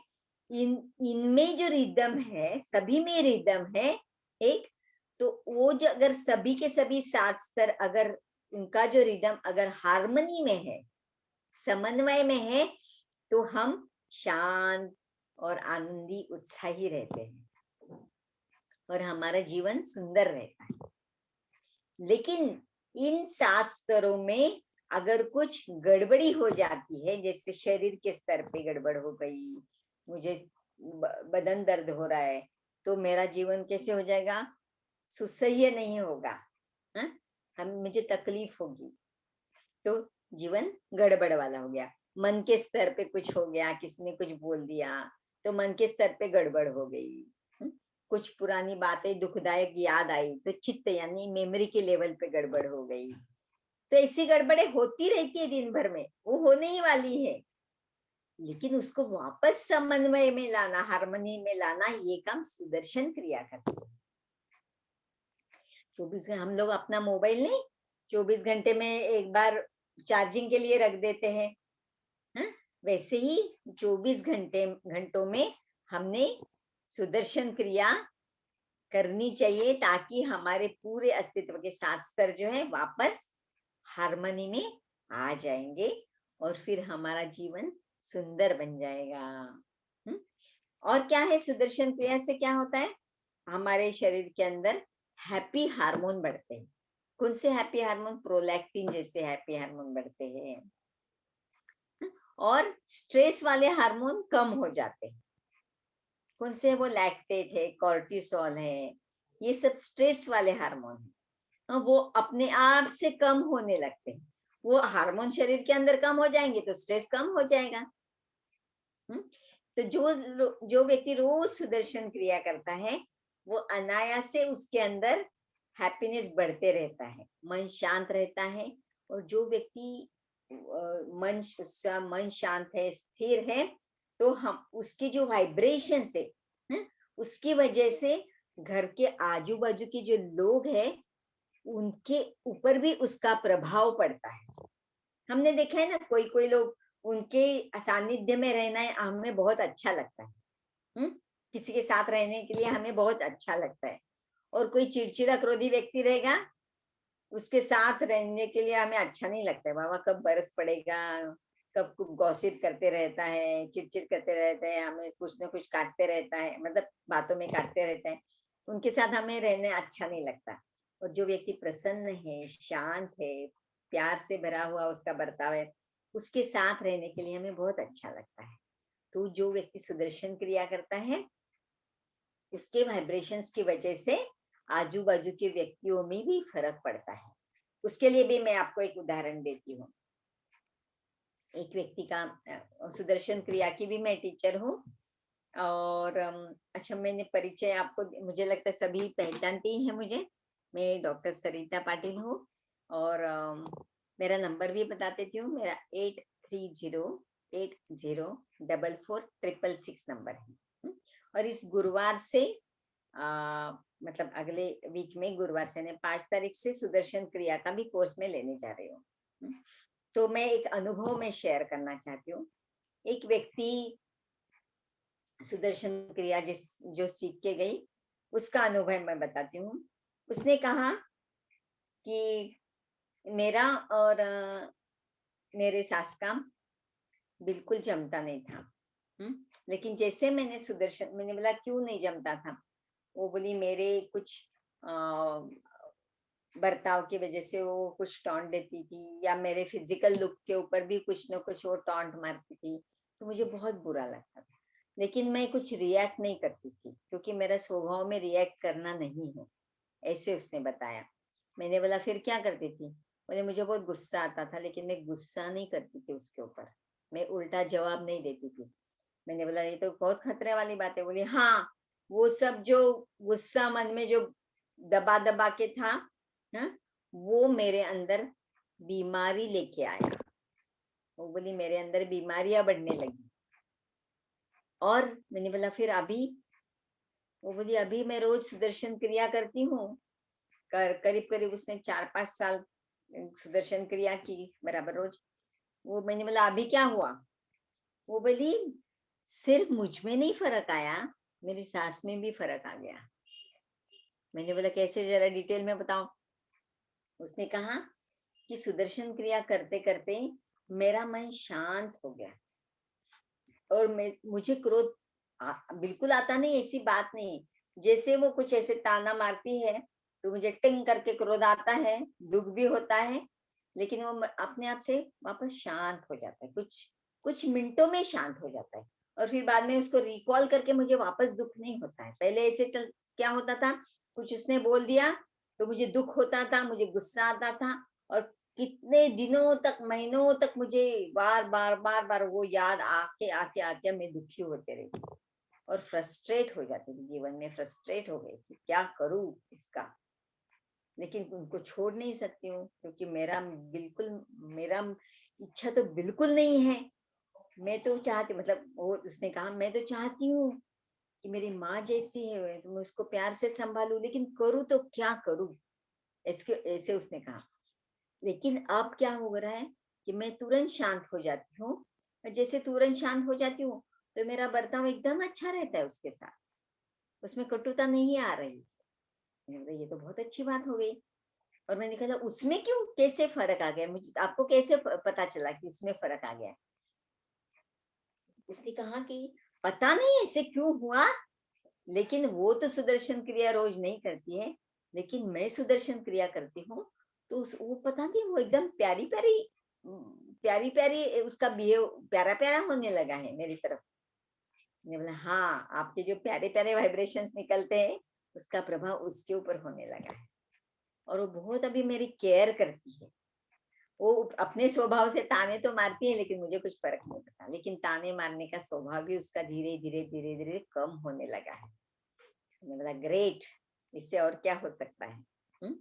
इनमें जो रिदम है, सभी में रिदम है एक। तो वो जो अगर सभी के सभी 7 स्तर, अगर उनका जो रिदम अगर हार्मनी में है, समन्वय में है, तो हम शांत और आनंदी, उत्साही रहते हैं और हमारा जीवन सुंदर रहता है। लेकिन इन 7 स्तरों में अगर कुछ गड़बड़ी हो जाती है, जैसे शरीर के स्तर पे गड़बड़ हो गई, मुझे बदन दर्द हो रहा है, तो मेरा जीवन कैसे हो जाएगा? सुसह्य नहीं होगा, मुझे तकलीफ होगी, तो जीवन गड़बड़ वाला हो गया। मन के स्तर पे कुछ हो गया, किसने कुछ बोल दिया, तो मन के स्तर पे गड़बड़ हो गई। कुछ पुरानी बातें दुखदायक याद आई, तो चित्त यानी मेमोरी के लेवल पे गड़बड़ हो गई। तो ऐसी गड़बड़े होती रहती है दिन भर में, वो होने ही वाली है, लेकिन उसको वापस समन्वय में लाना, हार्मनी में लाना, ये काम सुदर्शन क्रिया करती है। 24 हम लोग अपना मोबाइल नहीं 24 घंटे में एक बार चार्जिंग के लिए रख देते हैं, वैसे ही 24 घंटों में हमने सुदर्शन क्रिया करनी चाहिए, ताकि हमारे पूरे अस्तित्व के 7 स्तर जो है वापस हार्मनी में आ जाएंगे और फिर हमारा जीवन सुंदर बन जाएगा। और क्या है, सुदर्शन क्रिया से क्या होता है, हमारे शरीर के अंदर हैप्पी हार्मोन बढ़ते हैं। कौन से हैप्पी हार्मोन? प्रोलैक्टिन जैसे हैप्पी हार्मोन बढ़ते हैं, और स्ट्रेस वाले हार्मोन कम हो जाते हैं। कौन से? वो लैक्टेट है, कॉर्टिसोल है, ये सब स्ट्रेस वाले हार्मोन है, वो अपने आप से कम होने लगते हैं। वो हार्मोन शरीर के अंदर कम हो जाएंगे तो स्ट्रेस कम हो जाएगा। तो जो व्यक्ति रोज सुदर्शन क्रिया करता है, वो अनायास से उसके अंदर हैप्पीनेस बढ़ते रहता है, मन शांत रहता है। और जो व्यक्ति मन शांत है, स्थिर है, तो हम उसकी जो वाइब्रेशन से, उसकी वजह से घर के आजू बाजू के जो लोग हैं उनके ऊपर भी उसका प्रभाव पड़ता है। हमने देखा है ना, कोई कोई लोग, उनके सानिध्य में रहना है हमें बहुत अच्छा लगता है, किसी के साथ रहने के लिए हमें बहुत अच्छा लगता है। और कोई चिड़चिड़ा क्रोधी व्यक्ति रहेगा, उसके साथ रहने के लिए हमें अच्छा नहीं लगता है। बाबा कब बरस पड़ेगा, कब गॉसिप करते रहता है, चिड़चिड़ करते रहते हैं, हमें कुछ ना कुछ काटते रहता है, मतलब बातों में काटते रहता है, उनके साथ हमें रहने अच्छा नहीं लगता। और जो व्यक्ति प्रसन्न है, शांत है, प्यार से भरा हुआ उसका बर्ताव है, उसके साथ रहने के लिए हमें बहुत अच्छा लगता है। तो जो व्यक्ति सुदर्शन क्रिया करता है, उसके वाइब्रेशंस की वजह से आजू बाजू के व्यक्तियों में भी फर्क पड़ता है। उसके लिए भी मैं आपको एक उदाहरण देती हूँ। एक व्यक्ति का, सुदर्शन क्रिया की भी मैं टीचर हूँ, और अच्छा, मैंने परिचय आपको, मुझे लगता है सभी पहचानते ही हैं मुझे। मैं डॉक्टर सरिता पाटिल हूँ, और मेरा नंबर भी बता देती हूँ। मेरा 8308044666 नंबर है। और इस गुरुवार से मतलब अगले वीक में गुरुवार से 5 तारीख से सुदर्शन क्रिया का भी कोर्स में लेने जा रही हूँ। तो मैं एक अनुभव में शेयर करना चाहती हूँ। एक व्यक्ति सुदर्शन क्रिया जो सीख के गई, उसका अनुभव मैं बताती हूँ। उसने कहा कि मेरा और मेरे सास का बिल्कुल जमता नहीं था, लेकिन जैसे मैंने बोला क्यों नहीं जमता था? वो बोली मेरे कुछ बर्ताव की वजह से वो कुछ टॉन्ट देती थी, या मेरे फिजिकल लुक के ऊपर भी कुछ ना कुछ वो टॉन्ट मारती थी, तो मुझे बहुत बुरा लगता था। लेकिन मैं कुछ रिएक्ट नहीं करती थी, क्योंकि मेरा स्वभाव में रिएक्ट करना नहीं है, ऐसे उसने बताया। मैंने बोला फिर क्या करती थी? बोले मुझे बहुत गुस्सा आता था, लेकिन मैं गुस्सा नहीं करती थी उसके ऊपर, मैं उल्टा जवाब नहीं देती थी। मैंने बोला ये तो बहुत खतरे वाली बात है। बोली हाँ, वो सब जो गुस्सा मन में जो दबा दबा के था, वो मेरे अंदर बीमारी लेके आया। वो बोली मेरे अंदर बीमारियां बढ़ने लगी। और मैंने बोला फिर अभी? वो बोली अभी मैं रोज सुदर्शन क्रिया करती हूँ। करीब करीब उसने 4-5 साल सुदर्शन क्रिया की बराबर रोज। वो मैंने बोला अभी क्या हुआ? वो बोली सिर्फ मुझ में नहीं फर्क आया, मेरी सास में भी फर्क आ गया। मैंने बोला कैसे, जरा डिटेल में बताओ। उसने कहा कि सुदर्शन क्रिया करते करते मेरा मन शांत हो गया, और मुझे क्रोध बिल्कुल आता नहीं, ऐसी बात नहीं। जैसे वो कुछ ऐसे ताना मारती है तो मुझे टिंग करके क्रोध आता है, दुख भी होता है, लेकिन वो अपने आप से वापस शांत हो जाता है, कुछ कुछ मिनटों में शांत हो जाता है। और फिर बाद में उसको रिकॉल करके मुझे वापस दुख नहीं होता है। पहले ऐसे क्या होता था, कुछ उसने बोल दिया तो मुझे दुख होता था, मुझे गुस्सा आता था, और कितने दिनों तक, महीनों तक मुझे बार बार बार बार वो याद आके आके आके मैं दुखी होते रही, और फ्रस्ट्रेट हो जाती थी, जीवन में फ्रस्ट्रेट हो गई कि क्या करूं इसका। लेकिन उनको छोड़ नहीं सकती हूँ, क्योंकि मेरा इच्छा तो बिल्कुल नहीं है। मैं तो चाहती, मतलब वो उसने कहा मैं तो चाहती हूँ कि मेरी माँ जैसी है तो मैं उसको प्यार से संभालूं, लेकिन करूँ तो क्या करूँ, ऐसे ऐसे उसने कहा। लेकिन अब क्या हो रहा है कि मैं तुरंत शांत हो जाती हूँ, और जैसे तुरंत शांत हो जाती हूँ तो मेरा बर्ताव एकदम अच्छा रहता है उसके साथ, उसमें कटुता नहीं आ रही। मैंने बोला ये तो बहुत अच्छी बात हो गई। और मैंने कहा उसमें क्यों, कैसे फर्क आ गया, मुझे आपको कैसे पता चला कि उसमें फर्क आ गया। उसने कहा कि पता नहीं ऐसे क्यों हुआ, लेकिन वो तो सुदर्शन क्रिया रोज नहीं करती है, लेकिन मैं सुदर्शन क्रिया करती हूँ, तो वो पता नहीं वो एकदम प्यारी प्यारी प्यारी प्यारी उसका बिहेव प्यारा प्यारा होने लगा है मेरी तरफ। मैंने बोला हाँ, आपके जो प्यारे प्यारे वाइब्रेशंस निकलते हैं उसका प्रभाव उसके ऊपर होने लगा है, और वो बहुत अभी मेरी केयर करती है। वो अपने स्वभाव से ताने तो मारती है, लेकिन मुझे कुछ फर्क नहीं पड़ता, लेकिन ताने मारने का स्वभाव भी उसका धीरे धीरे धीरे धीरे कम होने लगा है। मैंने बोला ग्रेट, इससे और क्या हो सकता है।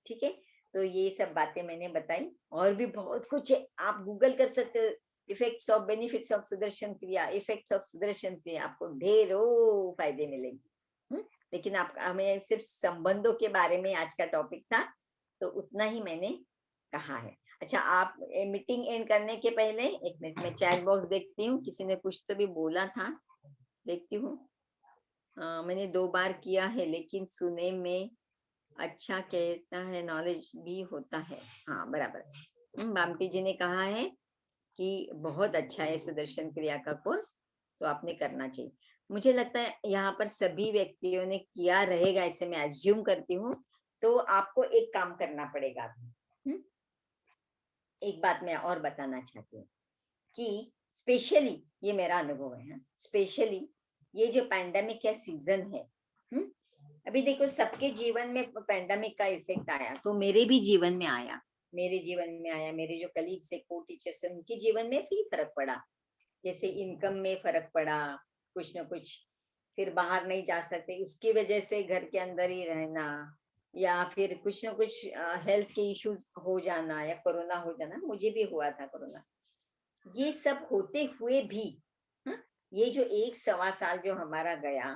ठीक है, तो ये सब बातें मैंने बताई, और भी बहुत कुछ है, आप गूगल कर सकते हो, effects of benefits of Sudarshan क्रिया, इफेक्ट्स ऑफ सुदर्शन क्रिया, आपको ढेरों फायदे मिलेंगे। लेकिन आप, हमें सिर्फ संबंधों के बारे में आज का टॉपिक था, तो उतना ही मैंने कहा है। अच्छा, आप मीटिंग एंड करने के पहले 1 मिनट में चैट बॉक्स देखती हूँ, किसी ने कुछ तो भी बोला था, देखती हूँ। मैंने 2 बार किया है, लेकिन सुने में अच्छा कहता है, नॉलेज भी होता है। हाँ बराबर, बामटी जी ने कहा है कि बहुत अच्छा है सुदर्शन क्रिया का कोर्स, तो आपने करना चाहिए। मुझे लगता है यहाँ पर सभी व्यक्तियों ने किया रहेगा, ऐसे मैं एज्यूम करती हूँ। तो आपको एक काम करना पड़ेगा। एक बात मैं और बताना चाहती हूँ कि स्पेशली ये मेरा अनुभव है, स्पेशली ये जो पैंडेमिक का सीजन है, अभी देखो सबके जीवन में पैंडेमिक का इफेक्ट आया, तो मेरे भी जीवन में आया, मेरे जो कलीग्स है, को टीचर्स है, उनके जीवन में भी फर्क पड़ा। जैसे इनकम में फर्क पड़ा, कुछ ना कुछ, फिर बाहर नहीं जा सकते, उसकी वजह से घर के अंदर ही रहना, या फिर कुछ ना कुछ हेल्थ के इश्यूज हो जाना, या कोरोना हो जाना, मुझे भी हुआ था कोरोना। ये सब होते हुए भी ये जो 1-1.25 साल जो हमारा गया,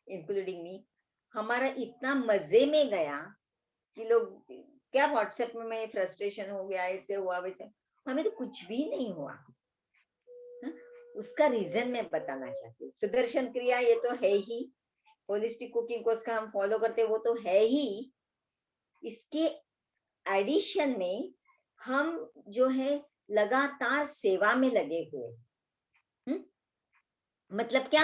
इंक्लूडिंग मी, हमारा इतना मजे में गया कि लोग क्या व्हाट्सएप में फ्रस्ट्रेशन हो गया, ऐसे हुआ वैसे, हमें तो कुछ भी नहीं हुआ। उसका रीजन मैं बताना चाहती हूँ। सुदर्शन क्रिया ये तो है ही, होलिस्टिक कुकिंग कोर्स का हम फॉलो करते हैं वो तो है ही, इसके एडिशन में हम जो है लगातार सेवा में लगे हुए। मतलब क्या,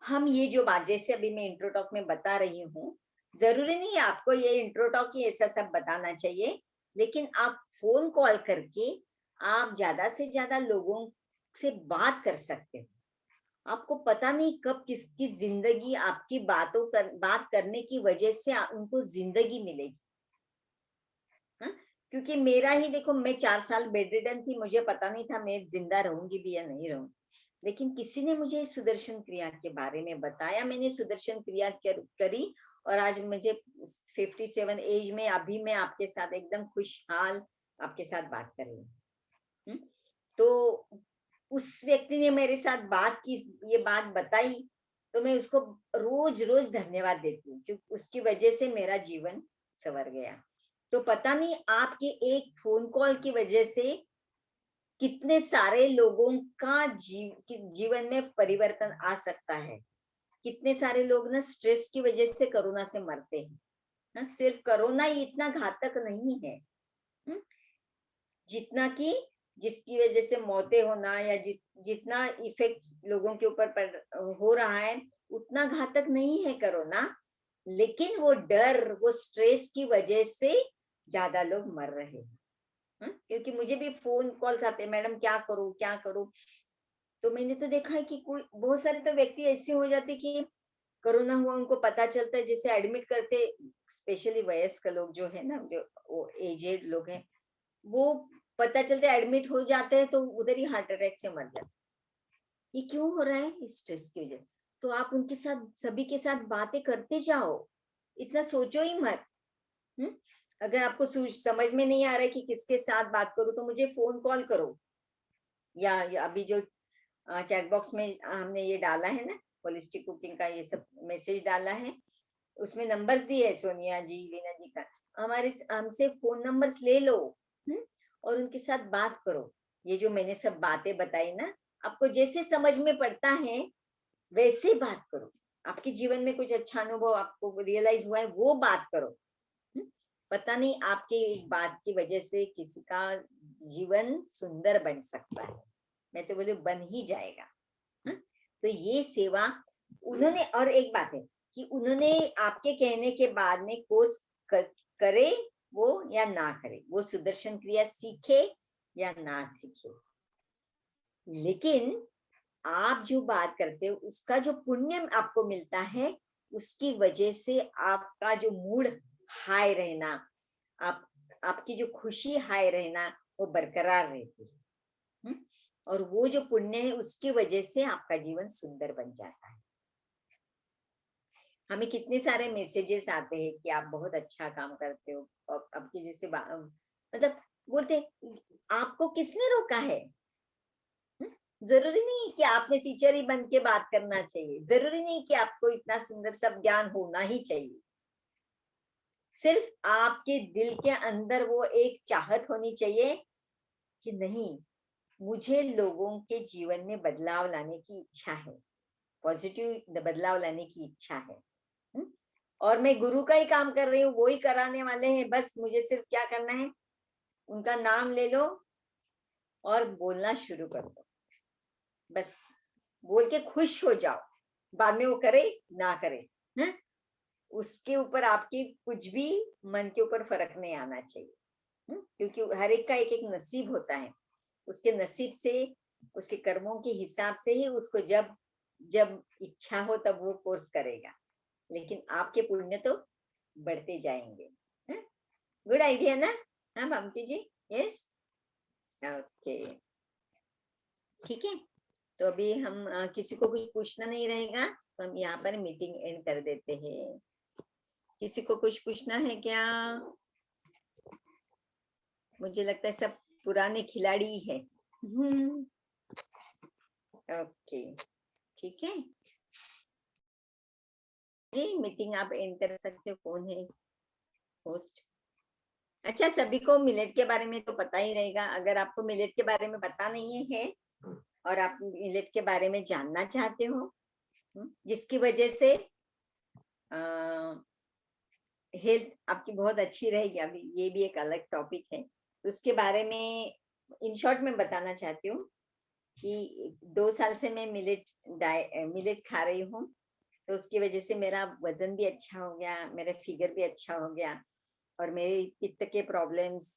हम ये जो बात, जैसे अभी मैं इंट्रो टॉक में बता रही हूँ, जरूरी नहीं है आपको ये इंट्रो टॉक ही ऐसा सब बताना चाहिए, लेकिन आप फोन कॉल करके आप ज्यादा से ज्यादा लोगों से बात कर सकते हो। आपको पता नहीं कब किसकी जिंदगी आपकी बात करने की वजह से उनको जिंदगी मिलेगी। क्योंकि मेरा ही देखो, मैं 4 साल बेड रिडन थी, मुझे पता नहीं था मैं जिंदा रहूंगी भी या नहीं रहूंगी, लेकिन किसी ने मुझे सुदर्शन क्रिया के बारे में बताया, मैंने सुदर्शन क्रिया करी, और आज मुझे 57 एज में अभी मैं आपके साथ एकदम खुशहाल आपके साथ बात कर रही हूँ। तो उस व्यक्ति ने मेरे साथ बात की, ये बात बताई, तो मैं उसको रोज रोज धन्यवाद देती हूँ, क्योंकि उसकी वजह से मेरा जीवन संवर गया। तो पता नहीं आपके एक फोन कॉल की वजह से कितने सारे लोगों का जीवन में परिवर्तन आ सकता है। कितने सारे लोग ना स्ट्रेस की वजह से कोरोना से मरते हैं ना, सिर्फ कोरोना ही इतना घातक नहीं है जितना कि जिसकी वजह से मौतें होना, या जितना इफेक्ट लोगों के ऊपर हो रहा है, उतना घातक नहीं है कोरोना, लेकिन वो डर, वो स्ट्रेस की वजह से ज्यादा लोग मर रहे हैं। क्योंकि मुझे भी फोन कॉल्स आते हैं, मैडम क्या करूं क्या करूं, तो मैंने तो देखा है कि कोई बहुत सारे तो व्यक्ति ऐसे हो जाते कि कोरोना हुआ उनको पता चलता है, जैसे एडमिट करते, स्पेशली वयस्क लोग जो है ना, जो वो एजेड लोग हैं, वो पता चलते एडमिट हो जाते हैं तो उधर ही हार्ट अटैक से मर जाते। ये क्यों हो रहा है, स्ट्रेस की वजह। तो आप उनके साथ, सभी के साथ बातें करते जाओ, इतना सोचो ही मत। अगर आपको समझ में नहीं आ रहा है कि किसके साथ बात करूं तो मुझे फोन कॉल करो, या अभी जो चैट बॉक्स में हमने ये डाला है ना, होलिस्टिक कुकिंग का ये सब मैसेज डाला है, उसमें नंबर्स दिए है सोनिया जी, लीना जी का, हमारे हमसे फोन नंबर्स ले लो और उनके साथ बात करो। ये जो मैंने सब बातें बताई ना, आपको जैसे समझ में पड़ता है वैसे बात करो। आपके जीवन में कुछ अच्छा अनुभव आपको रियलाइज हुआ है वो बात करो। पता नहीं आपके एक बात की वजह से किसी का जीवन सुंदर बन सकता है, मैं तो बोले बन ही जाएगा। तो ये सेवा उन्होंने, और एक बात है कि उन्होंने आपके कहने के बाद में कोर्स करे वो या ना करे, वो सुदर्शन क्रिया सीखे या ना सीखे, लेकिन आप जो बात करते हो उसका जो पुण्य आपको मिलता है, उसकी वजह से आपका जो मूड हाई रहना, आपकी जो खुशी हाई रहना वो बरकरार रहती है। और वो जो पुण्य है उसकी वजह से आपका जीवन सुंदर बन जाता है। हमें कितने सारे मैसेजेस आते हैं कि आप बहुत अच्छा काम करते हो, और आपके जैसे मतलब बोलते आपको किसने रोका है? जरूरी नहीं कि आपने टीचर ही बन के बात करना चाहिए, जरूरी नहीं कि आपको इतना सुंदर सब ज्ञान होना ही चाहिए। सिर्फ आपके दिल के अंदर वो एक चाहत होनी चाहिए कि नहीं, मुझे लोगों के जीवन में बदलाव लाने की इच्छा है, पॉजिटिव बदलाव लाने की इच्छा है। और मैं गुरु का ही काम कर रही हूँ, वो ही कराने वाले हैं, बस मुझे सिर्फ क्या करना है, उनका नाम ले लो और बोलना शुरू कर दो, बस बोल के खुश हो जाओ। बाद में वो करे ना करे, है? उसके ऊपर आपकी कुछ भी मन के ऊपर फर्क नहीं आना चाहिए। क्योंकि हर एक का एक एक नसीब होता है, उसके नसीब से, उसके कर्मों के हिसाब से ही उसको जब जब इच्छा हो तब वो कोर्स करेगा, लेकिन आपके पुण्य तो बढ़ते जाएंगे। गुड आइडिया ना? हाँ भामती जी, यस, ओके, ठीक है। तो अभी हम किसी को कुछ पूछना नहीं रहेगा तो हम यहाँ पर मीटिंग एंड कर देते हैं। किसी को कुछ पूछना है क्या? मुझे लगता है सब पुराने खिलाड़ी है। ओके, ठीक है जी, मीटिंग आप एंड कर सकते हो। कौन है होस्ट? अच्छा, सभी को मिलेट के बारे में तो पता ही रहेगा। अगर आपको मिलेट के बारे में पता नहीं है और आप मिलेट के बारे में जानना चाहते हो, जिसकी वजह से हेल्थ आपकी बहुत अच्छी रहेगी, अभी ये भी एक अलग टॉपिक है, तो उसके बारे में इन शॉर्ट में बताना चाहती हूँ कि 2 साल से मैं मिलेट खा रही हूँ, तो उसकी वजह से मेरा वजन भी अच्छा हो गया, मेरा फिगर भी अच्छा हो गया, और मेरे पित्त के प्रॉब्लम्स,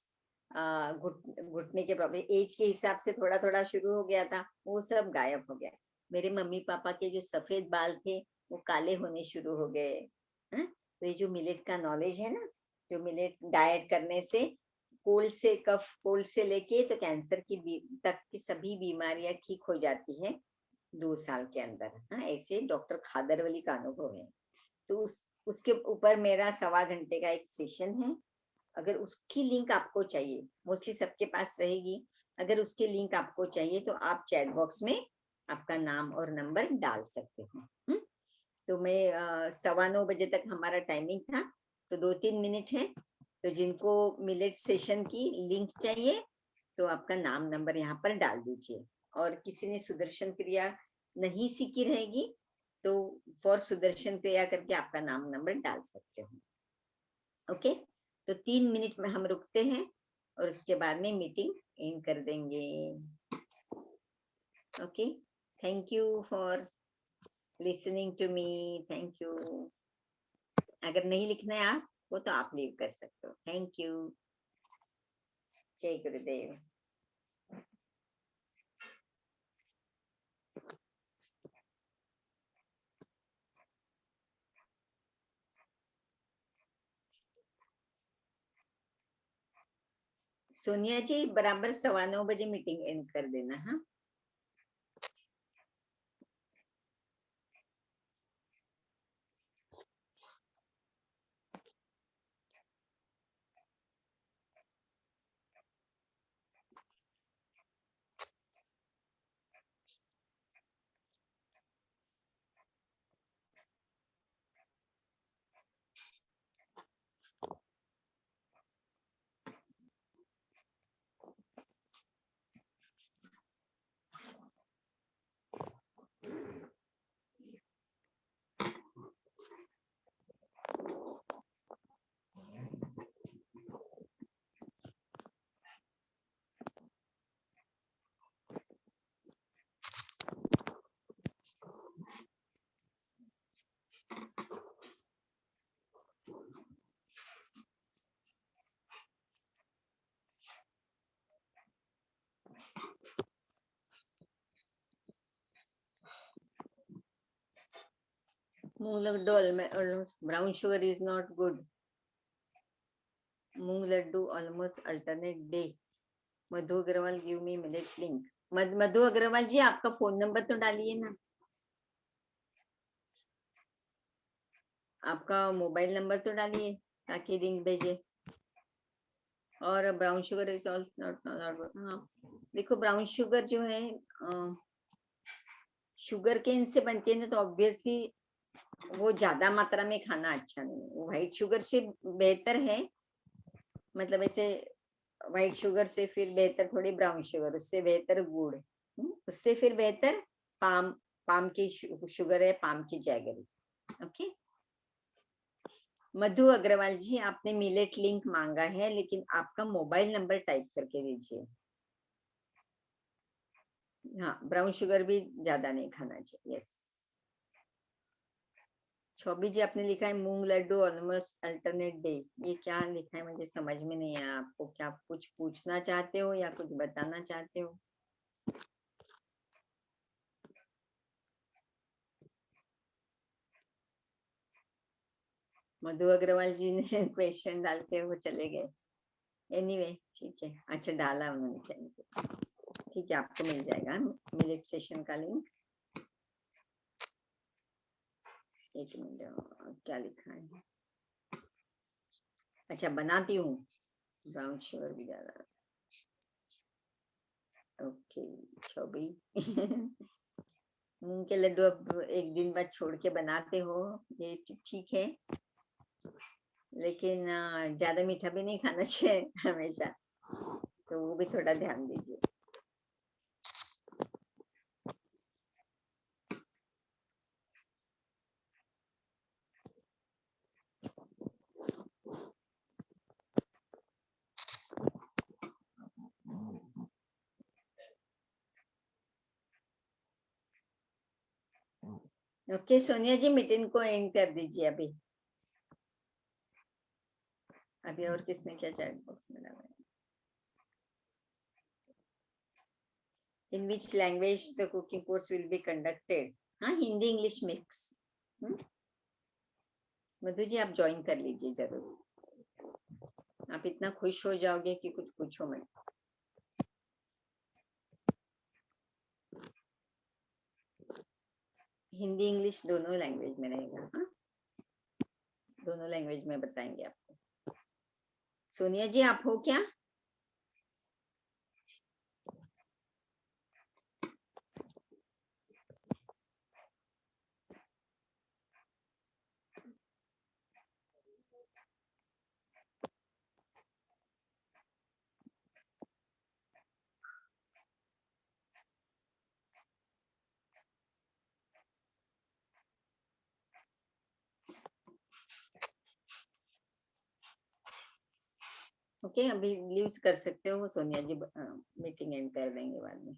घुटने के प्रॉब्लम एज के हिसाब से थोड़ा थोड़ा शुरू हो गया था, वो सब गायब हो गया। मेरे मम्मी पापा के जो सफेद बाल थे वो काले होने शुरू हो गए। तो ये जो मिलेट का नॉलेज है ना, जो मिलेट डाइट करने से कोल्ड से कोल्ड से लेके तो कैंसर की तक की सभी बीमारियां ठीक हो जाती है 2 साल के अंदर। हाँ, ऐसे डॉक्टर खादरवली का अनुभव है। तो उसके ऊपर मेरा 1.25 घंटे का एक सेशन है। अगर उसकी लिंक आपको चाहिए, मोस्टली सबके पास रहेगी, अगर उसकी लिंक आपको चाहिए तो आप चैट बॉक्स में आपका नाम और नंबर डाल सकते हो। तो मैं 9:15 बजे तक हमारा टाइमिंग था, तो 2-3 मिनट है, तो जिनको मिलेट सेशन की लिंक चाहिए तो आपका नाम नंबर यहाँ पर डाल दीजिए। और किसी ने सुदर्शन क्रिया नहीं सीखी रहेगी तो फॉर सुदर्शन क्रिया करके आपका नाम नंबर डाल सकते हो। ओके, तो 3 मिनट में हम रुकते हैं और उसके बाद में मीटिंग एंड कर देंगे। Okay, thank you for listening to me, thank you. अगर नहीं लिखना है आपको तो आप लीव कर सकते हो। थैंक यू, जय गुरुदेव। सोनिया जी, बराबर 9:15 बजे मीटिंग एंड कर देना। हाँ, मूंग Laddu brown sugar is not good. Moong Laddu almost alternate day. Madhu Agarwal give me millet link. मधु अग्रवाल जी आपका फोन नंबर तो डालिए ना, आपका मोबाइल नंबर तो डालिए ताकि लिंक भेजे। और brown sugar is also not. हाँ देखो ब्राउन शुगर जो है शुगर केन से बनती है ना, तो ऑब्वियसली वो ज्यादा मात्रा में खाना अच्छा नहीं है। व्हाइट शुगर से बेहतर है, मतलब ऐसे व्हाइट शुगर से फिर बेहतर थोड़ी ब्राउन शुगर, उससे बेहतर गुड़, उससे फिर बेहतर पाम की शुगर है, पाम की जैगरी। ओके मधु अग्रवाल जी, आपने मिलेट लिंक मांगा है, लेकिन आपका मोबाइल नंबर टाइप करके दीजिए। हाँ ब्राउन शुगर भी ज्यादा नहीं खाना चाहिए। यस चौबी जी आपने लिखा है मूंग लड्डू ऑलमोस्ट अल्टरनेट डे, ये क्या लिखा है मुझे समझ में नहीं आया। आपको क्या कुछ पूछना चाहते हो या कुछ बताना चाहते हो? मधु अग्रवाल जी ने क्वेश्चन डालते हुए चले गए। एनीवे ठीक है, अच्छा डाला उन्होंने, ठीक है आपको मिल जाएगा मिलेट सेशन का लिंक। एक मिनट क्या लिखा है, अच्छा बनाती हूँ ब्राउन शुगर भी ज्यादा। ओके छवि मूंग के लड्डू अब एक दिन बाद छोड़ के बनाते हो, ये ठीक है, लेकिन ज्यादा मीठा भी नहीं खाना चाहिए हमेशा, तो वो भी थोड़ा ध्यान दीजिए। ओके सोनिया जी मीटिंग को एंड कर दीजिए अभी। अभी और किसने क्या चैट बॉक्स में लगाया? In which language the cooking course will be conducted? हाँ हिंदी इंग्लिश मिक्स। मधु जी आप ज्वाइन कर लीजिए जरूर, आप इतना खुश हो जाओगे कि कुछ पूछो मत। हिंदी इंग्लिश दोनों लैंग्वेज में रहेगा। हाँ दोनों लैंग्वेज में बताएंगे आपको। सोनिया जी आप हो क्या? ओके अभी लीव्स कर सकते हो सोनिया जी, मीटिंग एंड कर देंगे बाद में।